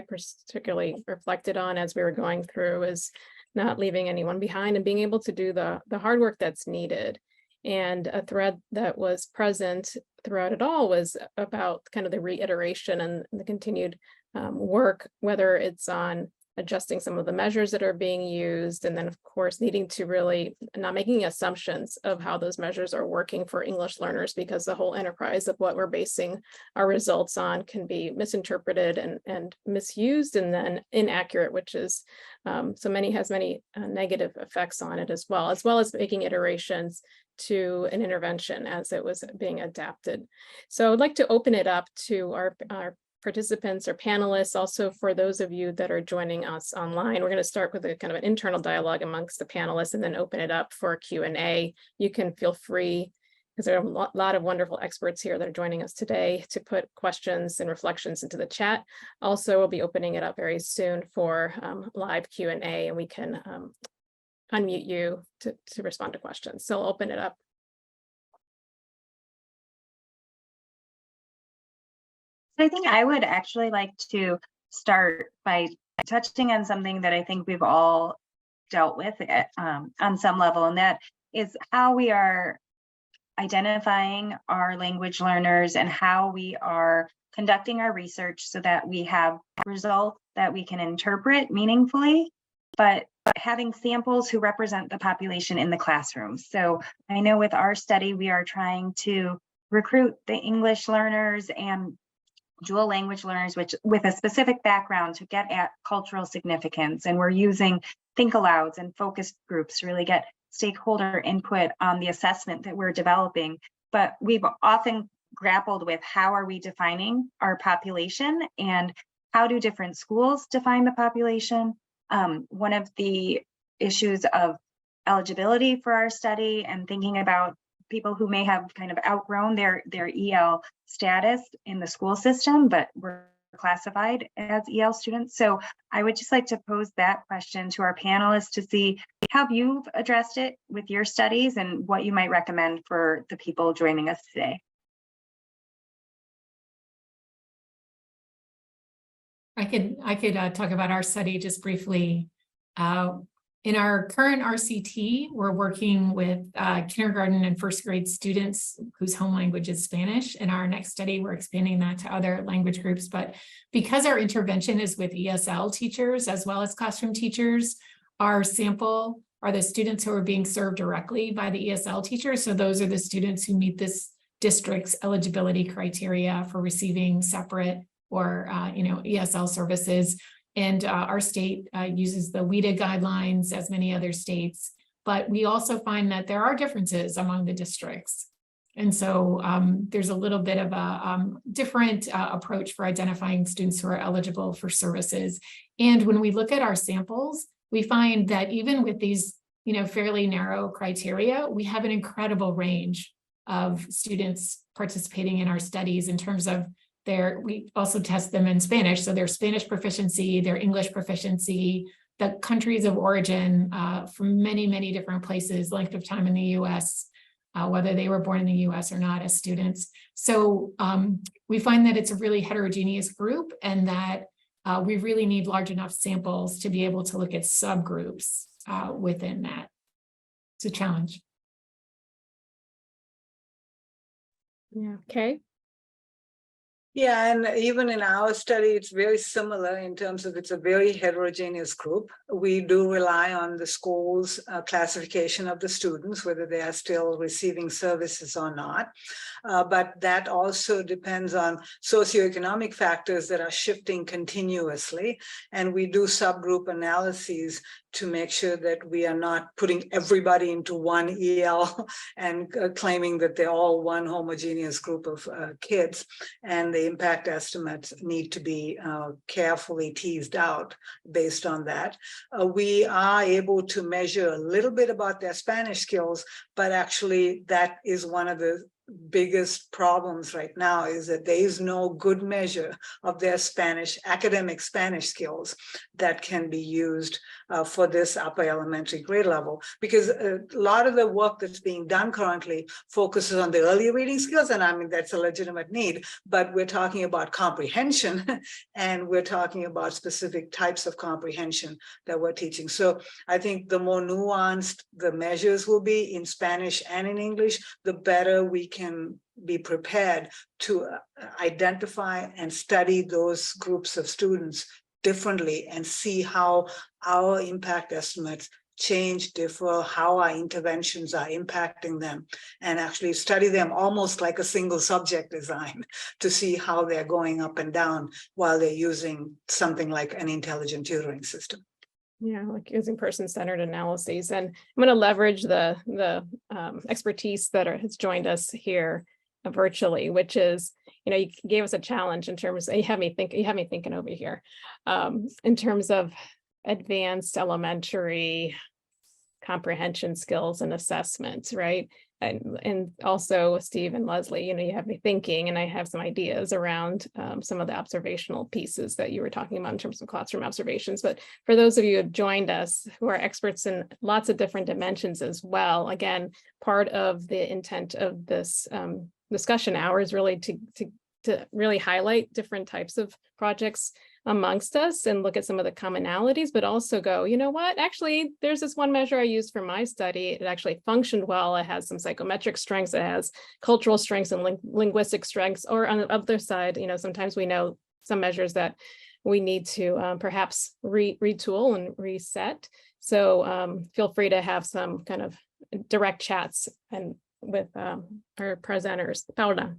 [SPEAKER 2] particularly reflected on as we were going through, is not leaving anyone behind and being able to do the hard work that's needed. And a thread that was present throughout it all was about kind of the reiteration and the continued work, whether it's on adjusting some of the measures that are being used, and then of course needing to really not making assumptions of how those measures are working for English learners, because the whole enterprise of what we're basing our results on can be misinterpreted and misused, and then inaccurate, which is has many negative effects on it, as well as making iterations to an intervention as it was being adapted. So I'd like to open it up to our participants or panelists. Also, for those of you that are joining us online, we're going to start with a kind of an internal dialogue amongst the panelists and then open it up for Q&A. You can feel free, because there are a lot of wonderful experts here that are joining us today, to put questions and reflections into the chat. Also, we'll be opening it up very soon for live Q&A, and we can unmute you to respond to questions. So I'll open it up.
[SPEAKER 1] I think I would actually like to start by touching on something that I think we've all dealt with on some level, and that is how we are identifying our language learners and how we are conducting our research so that we have results that we can interpret meaningfully, but having samples who represent the population in the classroom. So I know with our study, we are trying to recruit the English learners and dual language learners, which with a specific background to get at cultural significance. And we're using think alouds and focus groups to really get stakeholder input on the assessment that we're developing. But we've often grappled with how are we defining our population and how do different schools define the population. One of the issues of eligibility for our study and thinking about people who may have kind of outgrown their EL status in the school system, but were classified as EL students. So I would just like to pose that question to our panelists to see how you've addressed it with your studies and what you might recommend for the people joining us today.
[SPEAKER 6] I could talk about our study just briefly. In our current RCT, we're working with kindergarten and first grade students whose home language is Spanish. In our next study, we're expanding that to other language groups. But because our intervention is with ESL teachers as well as classroom teachers, our sample are the students who are being served directly by the ESL teachers. So those are the students who meet this district's eligibility criteria for receiving separate or ESL services. And our state uses the WIDA guidelines, as many other states, but we also find that there are differences among the districts. And so there's a little bit of a different approach for identifying students who are eligible for services. And when we look at our samples, we find that even with these fairly narrow criteria, we have an incredible range of students participating in our studies in terms of we also test them in Spanish, so their Spanish proficiency, their English proficiency, the countries of origin from many different places, length of time in the US, whether they were born in the US or not as students. So we find that it's a really heterogeneous group and that we really need large enough samples to be able to look at subgroups within that. It's a challenge.
[SPEAKER 2] Yeah, okay.
[SPEAKER 7] Yeah, and even in our study, it's very similar in terms of it's a very heterogeneous group. We do rely on the school's classification of the students, whether they are still receiving services or not. But that also depends on socioeconomic factors that are shifting continuously. And we do subgroup analyses to make sure that we are not putting everybody into one EL and claiming that they're all one homogeneous group of kids. And the impact estimates need to be carefully teased out based on that. We are able to measure a little bit about their Spanish skills, but actually that is one of the biggest problems right now, is that there is no good measure of their academic Spanish skills that can be used for this upper elementary grade level, because a lot of the work that's being done currently focuses on the early reading skills, and I mean that's a legitimate need, but we're talking about comprehension and we're talking about specific types of comprehension that we're teaching. So I think the more nuanced the measures will be in Spanish and in English, the better we can be prepared to identify and study those groups of students differently and see how our impact estimates change, differ, how our interventions are impacting them, and actually study them almost like a single subject design to see how they're going up and down while they're using something like an intelligent tutoring system.
[SPEAKER 2] Yeah, like using person-centered analyses. And I'm going to leverage the expertise that has joined us here virtually, which is, you gave us a challenge in terms of, you have me thinking over here, in terms of advanced elementary comprehension skills and assessments, right? And also Steve and Leslie, you have me thinking, and I have some ideas around some of the observational pieces that you were talking about in terms of classroom observations. But for those of you who have joined us who are experts in lots of different dimensions as well, again, part of the intent of this discussion hour is really to really highlight different types of projects amongst us and look at some of the commonalities, but also go, you know what, actually, there's this one measure I used for my study. It actually functioned well. It has some psychometric strengths. It has cultural strengths and linguistic strengths. Or on the other side, sometimes we know some measures that we need to perhaps retool and reset. So feel free to have some kind of direct chats and with our presenters. Paula.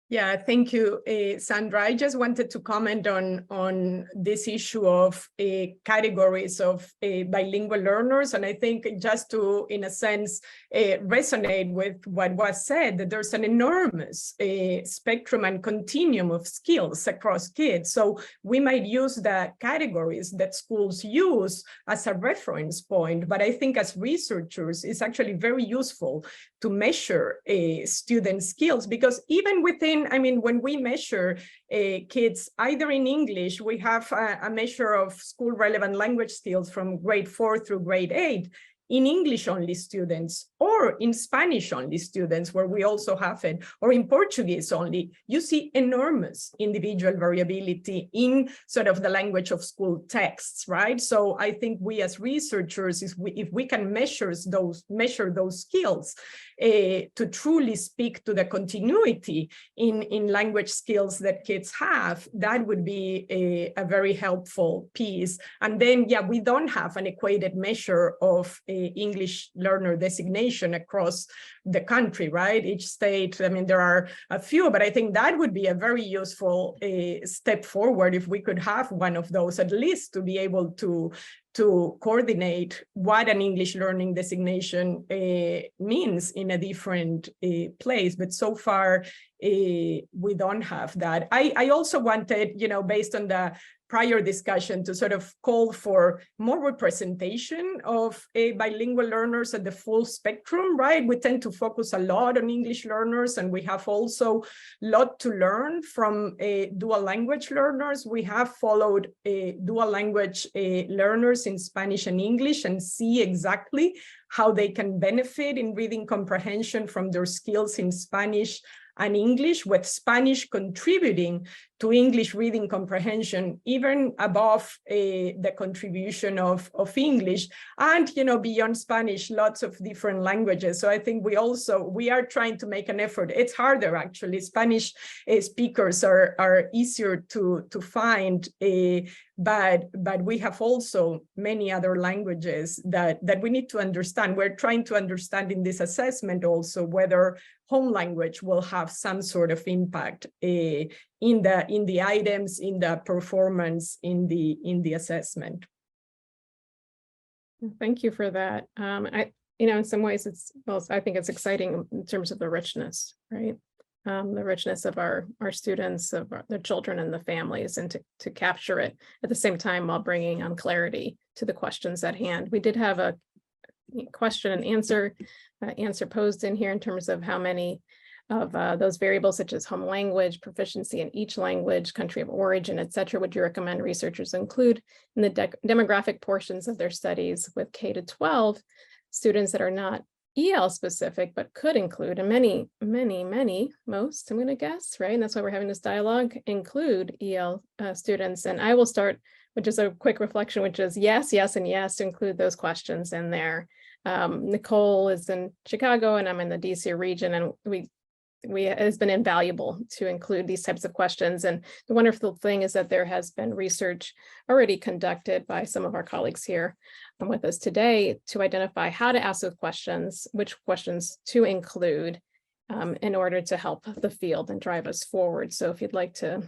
[SPEAKER 3] Yeah, thank you, Sandra. I just wanted to comment on this issue of categories of bilingual learners. And I think just to, in a sense, resonate with what was said, that there's an enormous spectrum and continuum of skills across kids. So we might use the categories that schools use as a reference point. But I think as researchers, it's actually very useful to measure student skills, because even within, when we measure kids, either in English, we have a measure of school relevant language skills from grade 4 through grade 8, in English only students, or in Spanish only students, where we also have it, or in Portuguese only, you see enormous individual variability in sort of the language of school texts, right? So I think we as researchers, if we can measure those skills to truly speak to the continuity in language skills that kids have, that would be a very helpful piece. And then, yeah, we don't have an equated measure of English learner designation across the country, right? Each state, there are a few, but I think that would be a very useful step forward if we could have one of those, at least to be able to coordinate what an English learning designation means in a different place. But so far, we don't have that. I also wanted, based on the prior discussion, to sort of call for more representation of bilingual learners at the full spectrum, right? We tend to focus a lot on English learners, and we have also a lot to learn from dual language learners. We have followed dual language learners in Spanish and English and see exactly how they can benefit in reading comprehension from their skills in Spanish and English, with Spanish contributing to English reading comprehension, even above the contribution of English, and beyond Spanish, lots of different languages. So I think we are trying to make an effort. It's harder, actually. Spanish speakers are easier to find, but we have also many other languages that we need to understand. We're trying to understand in this assessment also whether home language will have some sort of impact in the items, in the performance, in the assessment.
[SPEAKER 2] Thank you for that. In some ways I think it's exciting in terms of the richness, right? The richness of our students, of the children and the families, and to capture it at the same time while bringing on clarity to the questions at hand. We did have a question and answer posed in here in terms of how many of those variables, such as home language, proficiency in each language, country of origin, et cetera, would you recommend researchers include in the demographic portions of their studies with K to 12 students that are not EL specific, but could include, and most, I'm going to guess, right? And that's why we're having this dialogue, include EL students. And I will start with just a quick reflection, which is yes, and yes, to include those questions in there. Nicole is in Chicago and I'm in the DC region, and it has been invaluable to include these types of questions. And the wonderful thing is that there has been research already conducted by some of our colleagues here with us today to identify how to ask those questions, which questions to include in order to help the field and drive us forward. So if you'd like to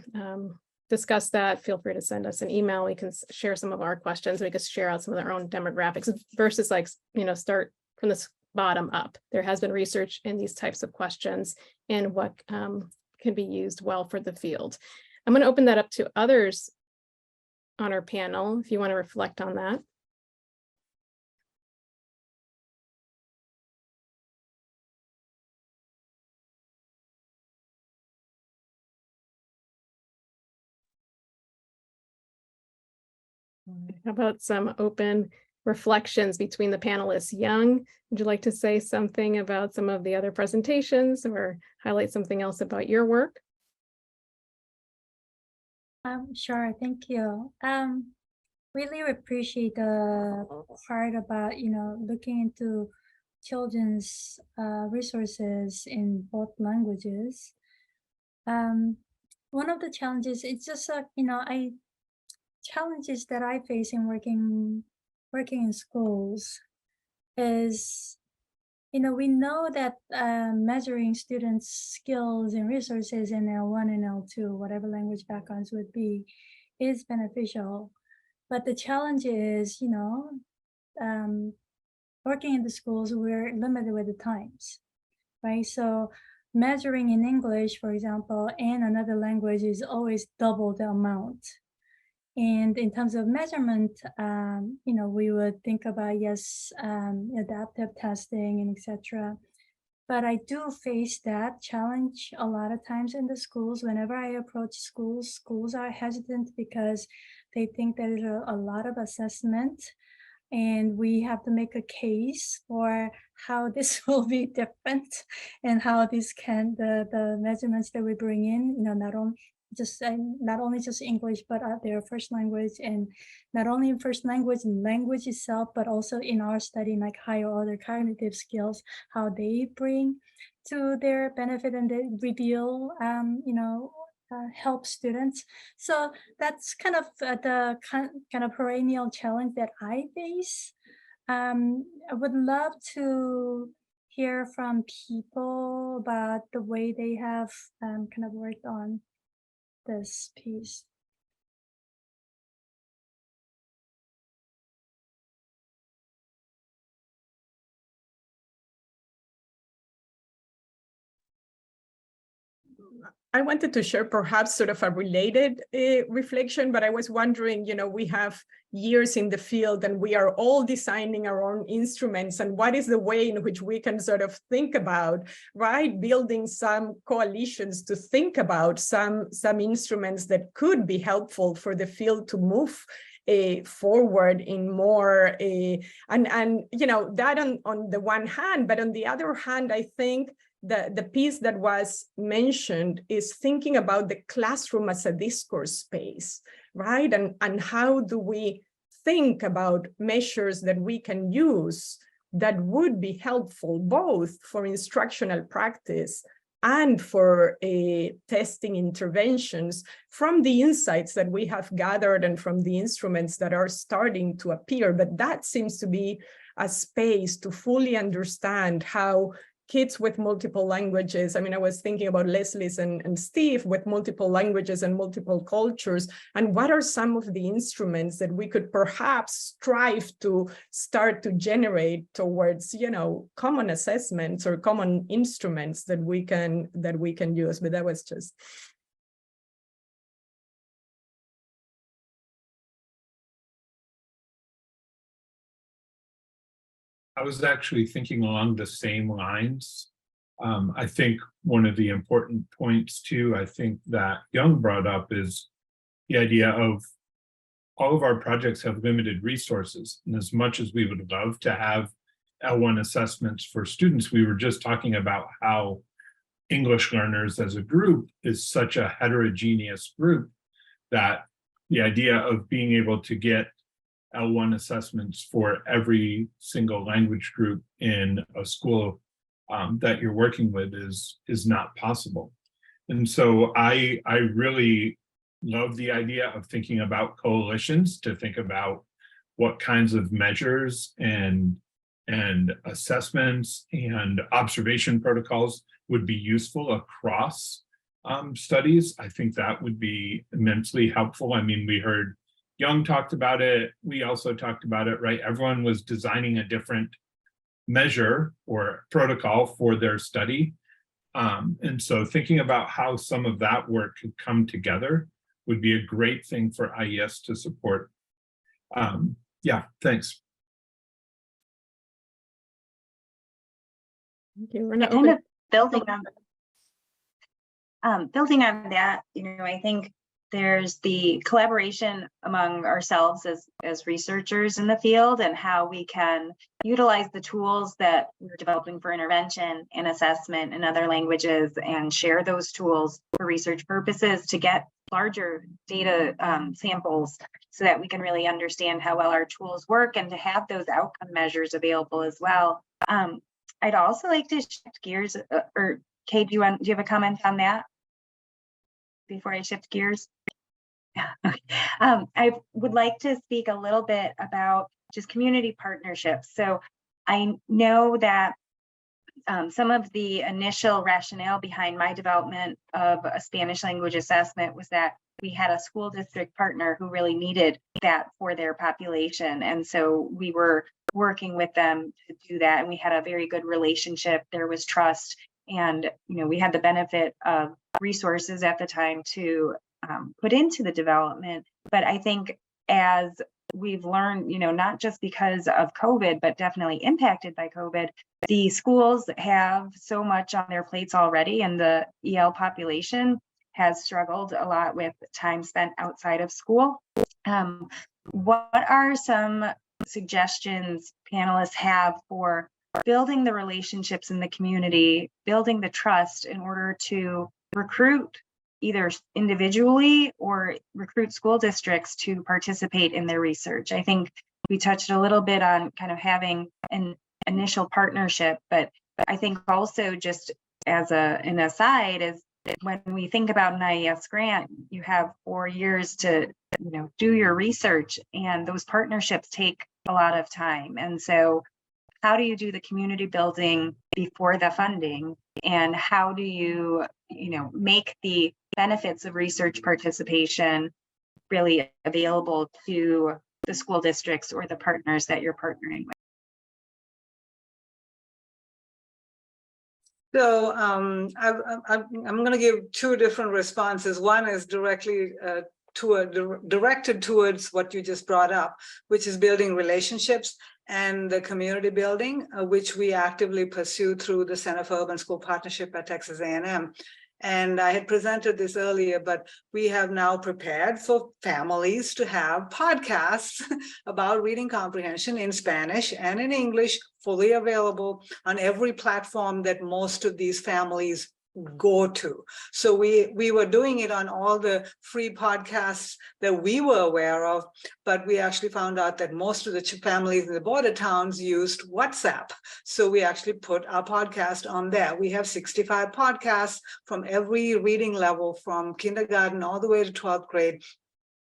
[SPEAKER 2] discuss that, feel free to send us an email. We can share some of our questions. We can share out some of our own demographics versus start from this bottom up. There has been research in these types of questions and what can be used well for the field. I'm going to open that up to others on our panel if you want to reflect on that. How about some open reflections between the panelists? Young, would you like to say something about some of the other presentations or highlight something else about your work?
[SPEAKER 4] Sure, thank you. Really appreciate the part about, looking into children's resources in both languages. One of the challenges, it's just challenges that I face in working in schools is, we know that measuring students' skills and resources in L1 and L2, whatever language backgrounds would be, is beneficial. But the challenge is, working in the schools, we're limited with the times, right? So measuring in English, for example, and another language is always double the amount. And in terms of measurement, we would think about, yes, adaptive testing and etc. But I do face that challenge a lot of times in the schools. Whenever I approach schools are hesitant because they think there is a lot of assessment, and we have to make a case for how this will be different and how this the measurements that we bring in, not only just English, but their first language, and not only in first language and language itself, but also in our study, like higher order cognitive skills, how they bring to their benefit and they reveal, help students. So that's kind of the kind of perennial challenge that I face. I would love to hear from people about the way they have kind of worked on this piece.
[SPEAKER 3] I wanted to share perhaps sort of a related reflection, but I was wondering, we have years in the field and we are all designing our own instruments, and what is the way in which we can sort of think about, right, building some coalitions to think about some instruments that could be helpful for the field to move forward in more, that on the one hand, but on the other hand, I think the piece that was mentioned is thinking about the classroom as a discourse space, right? And how do we think about measures that we can use that would be helpful both for instructional practice and for testing interventions from the insights that we have gathered and from the instruments that are starting to appear. But that seems to be a space to fully understand how kids with multiple languages, I mean, I was thinking about Leslie's and Steve with multiple languages and multiple cultures, and what are some of the instruments that we could perhaps strive to start to generate towards, you know, common assessments or common instruments that we can use. But that was just.
[SPEAKER 5] I was actually thinking along the same lines. I think one of the important points too, I think that Young brought up is the idea of all of our projects have limited resources. And as much as we would love to have L1 assessments for students, we were just talking about how English learners as a group is such a heterogeneous group that the idea of being able to get L1 assessments for every single language group in a school that you're working with is not possible. And so I really love the idea of thinking about coalitions to think about what kinds of measures and assessments and observation protocols would be useful across studies. I think that would be immensely helpful. I mean, we heard Young talked about it. We also talked about it, right? Everyone was designing a different measure or protocol for their study. And so thinking about how some of that work could come together would be a great thing for IES to support. Yeah, thanks.
[SPEAKER 2] Thank you. We're not
[SPEAKER 1] Kind
[SPEAKER 2] open.
[SPEAKER 1] of building on that, you know, I think there's the collaboration among ourselves as researchers in the field and how we can utilize the tools that we're developing for intervention and assessment in other languages and share those tools for research purposes to get larger data samples so that we can really understand how well our tools work and to have those outcome measures available as well. I'd also like to shift gears, or Kate, do you have a comment on that before I shift gears? I would like to speak a little bit about just community partnerships. So I know that some of the initial rationale behind my development of a Spanish language assessment was that we had a school district partner who really needed that for their population. And so we were working with them to do that. And we had a very good relationship. There was trust. And, you know, we had the benefit of resources at the time to put into the development. But I think as we've learned, you know, not just because of COVID, but definitely impacted by COVID, the schools have so much on their plates already, and the EL population has struggled a lot with time spent outside of school. What are some suggestions panelists have for building the relationships in the community, building the trust in order to recruit either individually or recruit school districts to participate in their research? I think we touched a little bit on kind of having an initial partnership, but I think also just as an aside is when we think about an IES grant, you have 4 years to, you know, do your research, and those partnerships take a lot of time. And so how do you do the community building before the funding? And how do you, you know, make the benefits of research participation really available to the school districts or the partners that you're partnering with?
[SPEAKER 7] So I'm going to give two different responses. One is directly directed towards what you just brought up, which is building relationships and the community building, which we actively pursue through the Center for Urban School Partnership at Texas A&M. And I had presented this earlier, but we have now prepared for families to have podcasts about reading comprehension in Spanish and in English, fully available on every platform that most of these families go to. So we were doing it on all the free podcasts that we were aware of, but we actually found out that most of the families in the border towns used WhatsApp. So we actually put our podcast on there. We have 65 podcasts from every reading level, from kindergarten all the way to 12th grade.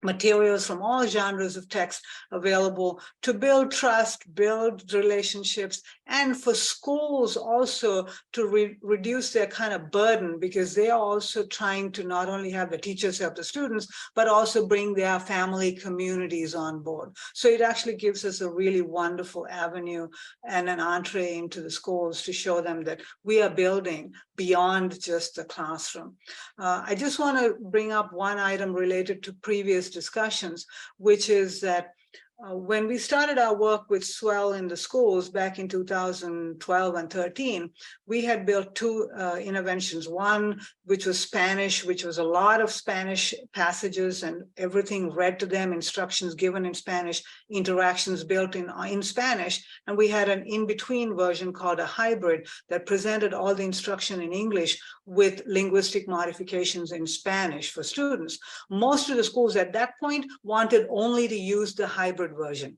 [SPEAKER 7] Materials from all genres of text available to build trust, build relationships, and for schools also to reduce their kind of burden, because they are also trying to not only have the teachers help the students, but also bring their family communities on board. So it actually gives us a really wonderful avenue and an entree into the schools to show them that we are building beyond just the classroom. I just want to bring up one item related to previous discussions, which is that when we started our work with Swell in the schools back in 2012 and 13, we had built two interventions. One, which was Spanish, which was a lot of Spanish passages and everything read to them, instructions given in Spanish, interactions built in Spanish. And we had an in-between version called a hybrid that presented all the instruction in English with linguistic modifications in Spanish for students. Most of the schools at that point wanted only to use the hybrid version.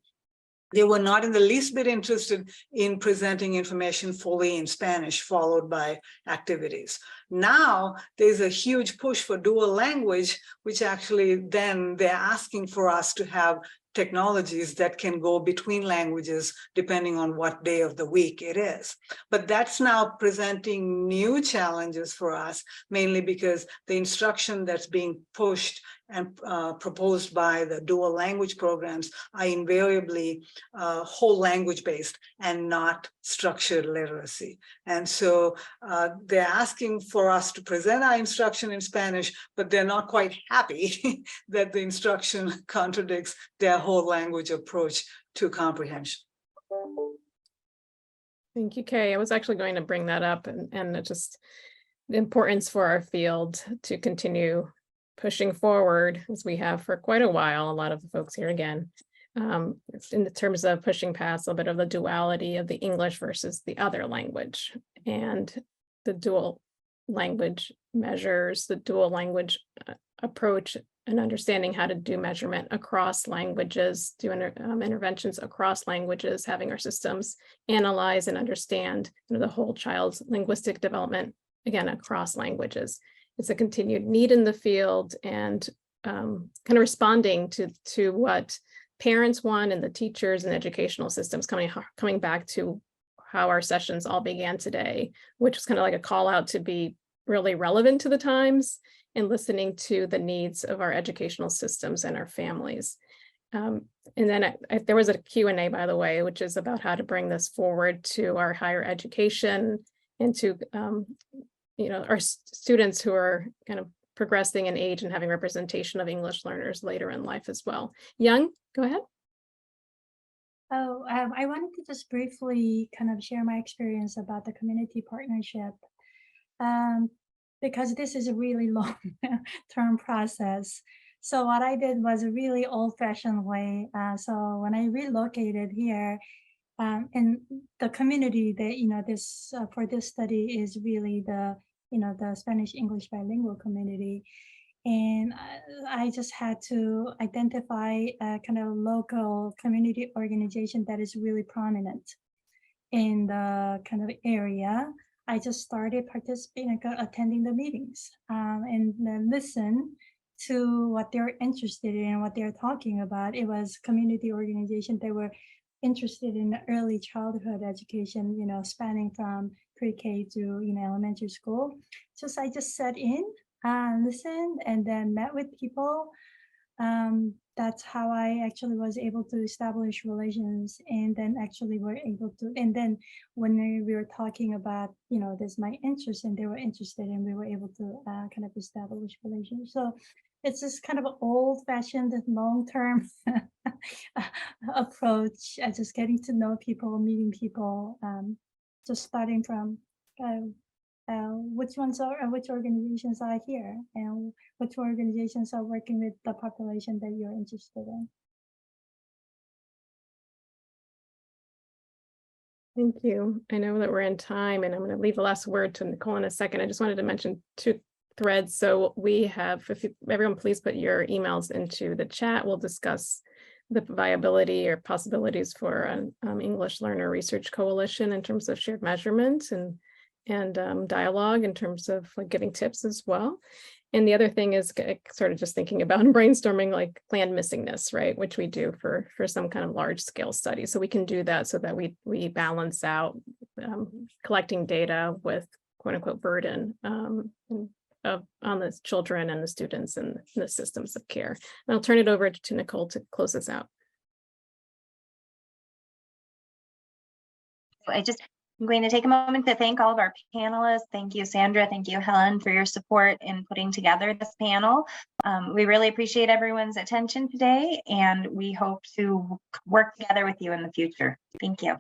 [SPEAKER 7] They were not in the least bit interested in presenting information fully in Spanish, followed by activities. Now, there's a huge push for dual language, which actually then they're asking for us to have technologies that can go between languages depending on what day of the week it is. But that's now presenting new challenges for us, mainly because the instruction that's being pushed and proposed by the dual language programs are invariably whole language based and not structured literacy. And so they're asking for us to present our instruction in Spanish, but they're not quite happy that the instruction contradicts their whole language approach to comprehension.
[SPEAKER 2] Thank you, Kay. I was actually going to bring that up and just the importance for our field to continue pushing forward, as we have for quite a while, a lot of the folks here again, in the terms of pushing past a bit of the duality of the English versus the other language, and the dual language measures, the dual language approach, and understanding how to do measurement across languages, do interventions across languages, having our systems analyze and understand the whole child's linguistic development, again, across languages. It's a continued need in the field, and kind of responding to what parents want and the teachers and educational systems, coming back to how our sessions all began today, which was kind of like a call out to be really relevant to the times and listening to the needs of our educational systems and our families. And then there was a Q&A, by the way, which is about how to bring this forward to our higher education and to our students who are kind of progressing in age and having representation of English learners later in life as well. Young, go ahead.
[SPEAKER 4] Oh, I wanted to just briefly kind of share my experience about the community partnership, because this is a really long-term process. So what I did was a really old-fashioned way. So when I relocated here, and the community that this for this study is really the Spanish English bilingual community, and I just had to identify a kind of local community organization that is really prominent in the kind of area. I just started participating, attending the meetings, and then listen to what they're interested in, what they're talking about. It was community organization. They were interested in early childhood education, spanning from pre-K to elementary school. I just sat in, listened, and then met with people. That's how I actually was able to establish relations, and then actually were able to. And then when we were talking about, this my interest, and they were interested, and we were able to kind of establish relations. So it's this kind of old-fashioned, long-term approach, just getting to know people, meeting people, just starting from which ones are and which organizations are here and which organizations are working with the population that you're interested in.
[SPEAKER 2] Thank you. I know that we're in time and I'm going to leave the last word to Nicole in a second. I just wanted to mention 2 threads. So we have, everyone please put your emails into the chat. We'll discuss the viability or possibilities for an English Learner Research Coalition in terms of shared measurement and dialogue in terms of like giving tips as well. And the other thing is sort of just thinking about and brainstorming like planned missingness, right? Which we do for some kind of large scale study. So we can do that so that we balance out collecting data with quote unquote burden on the children and the students and the systems of care. And I'll turn it over to Nicole to close this out.
[SPEAKER 1] I'm going to take a moment to thank all of our panelists. Thank you, Sandra. Thank you, Helen, for your support in putting together this panel. We really appreciate everyone's attention today, and we hope to work together with you in the future. Thank you.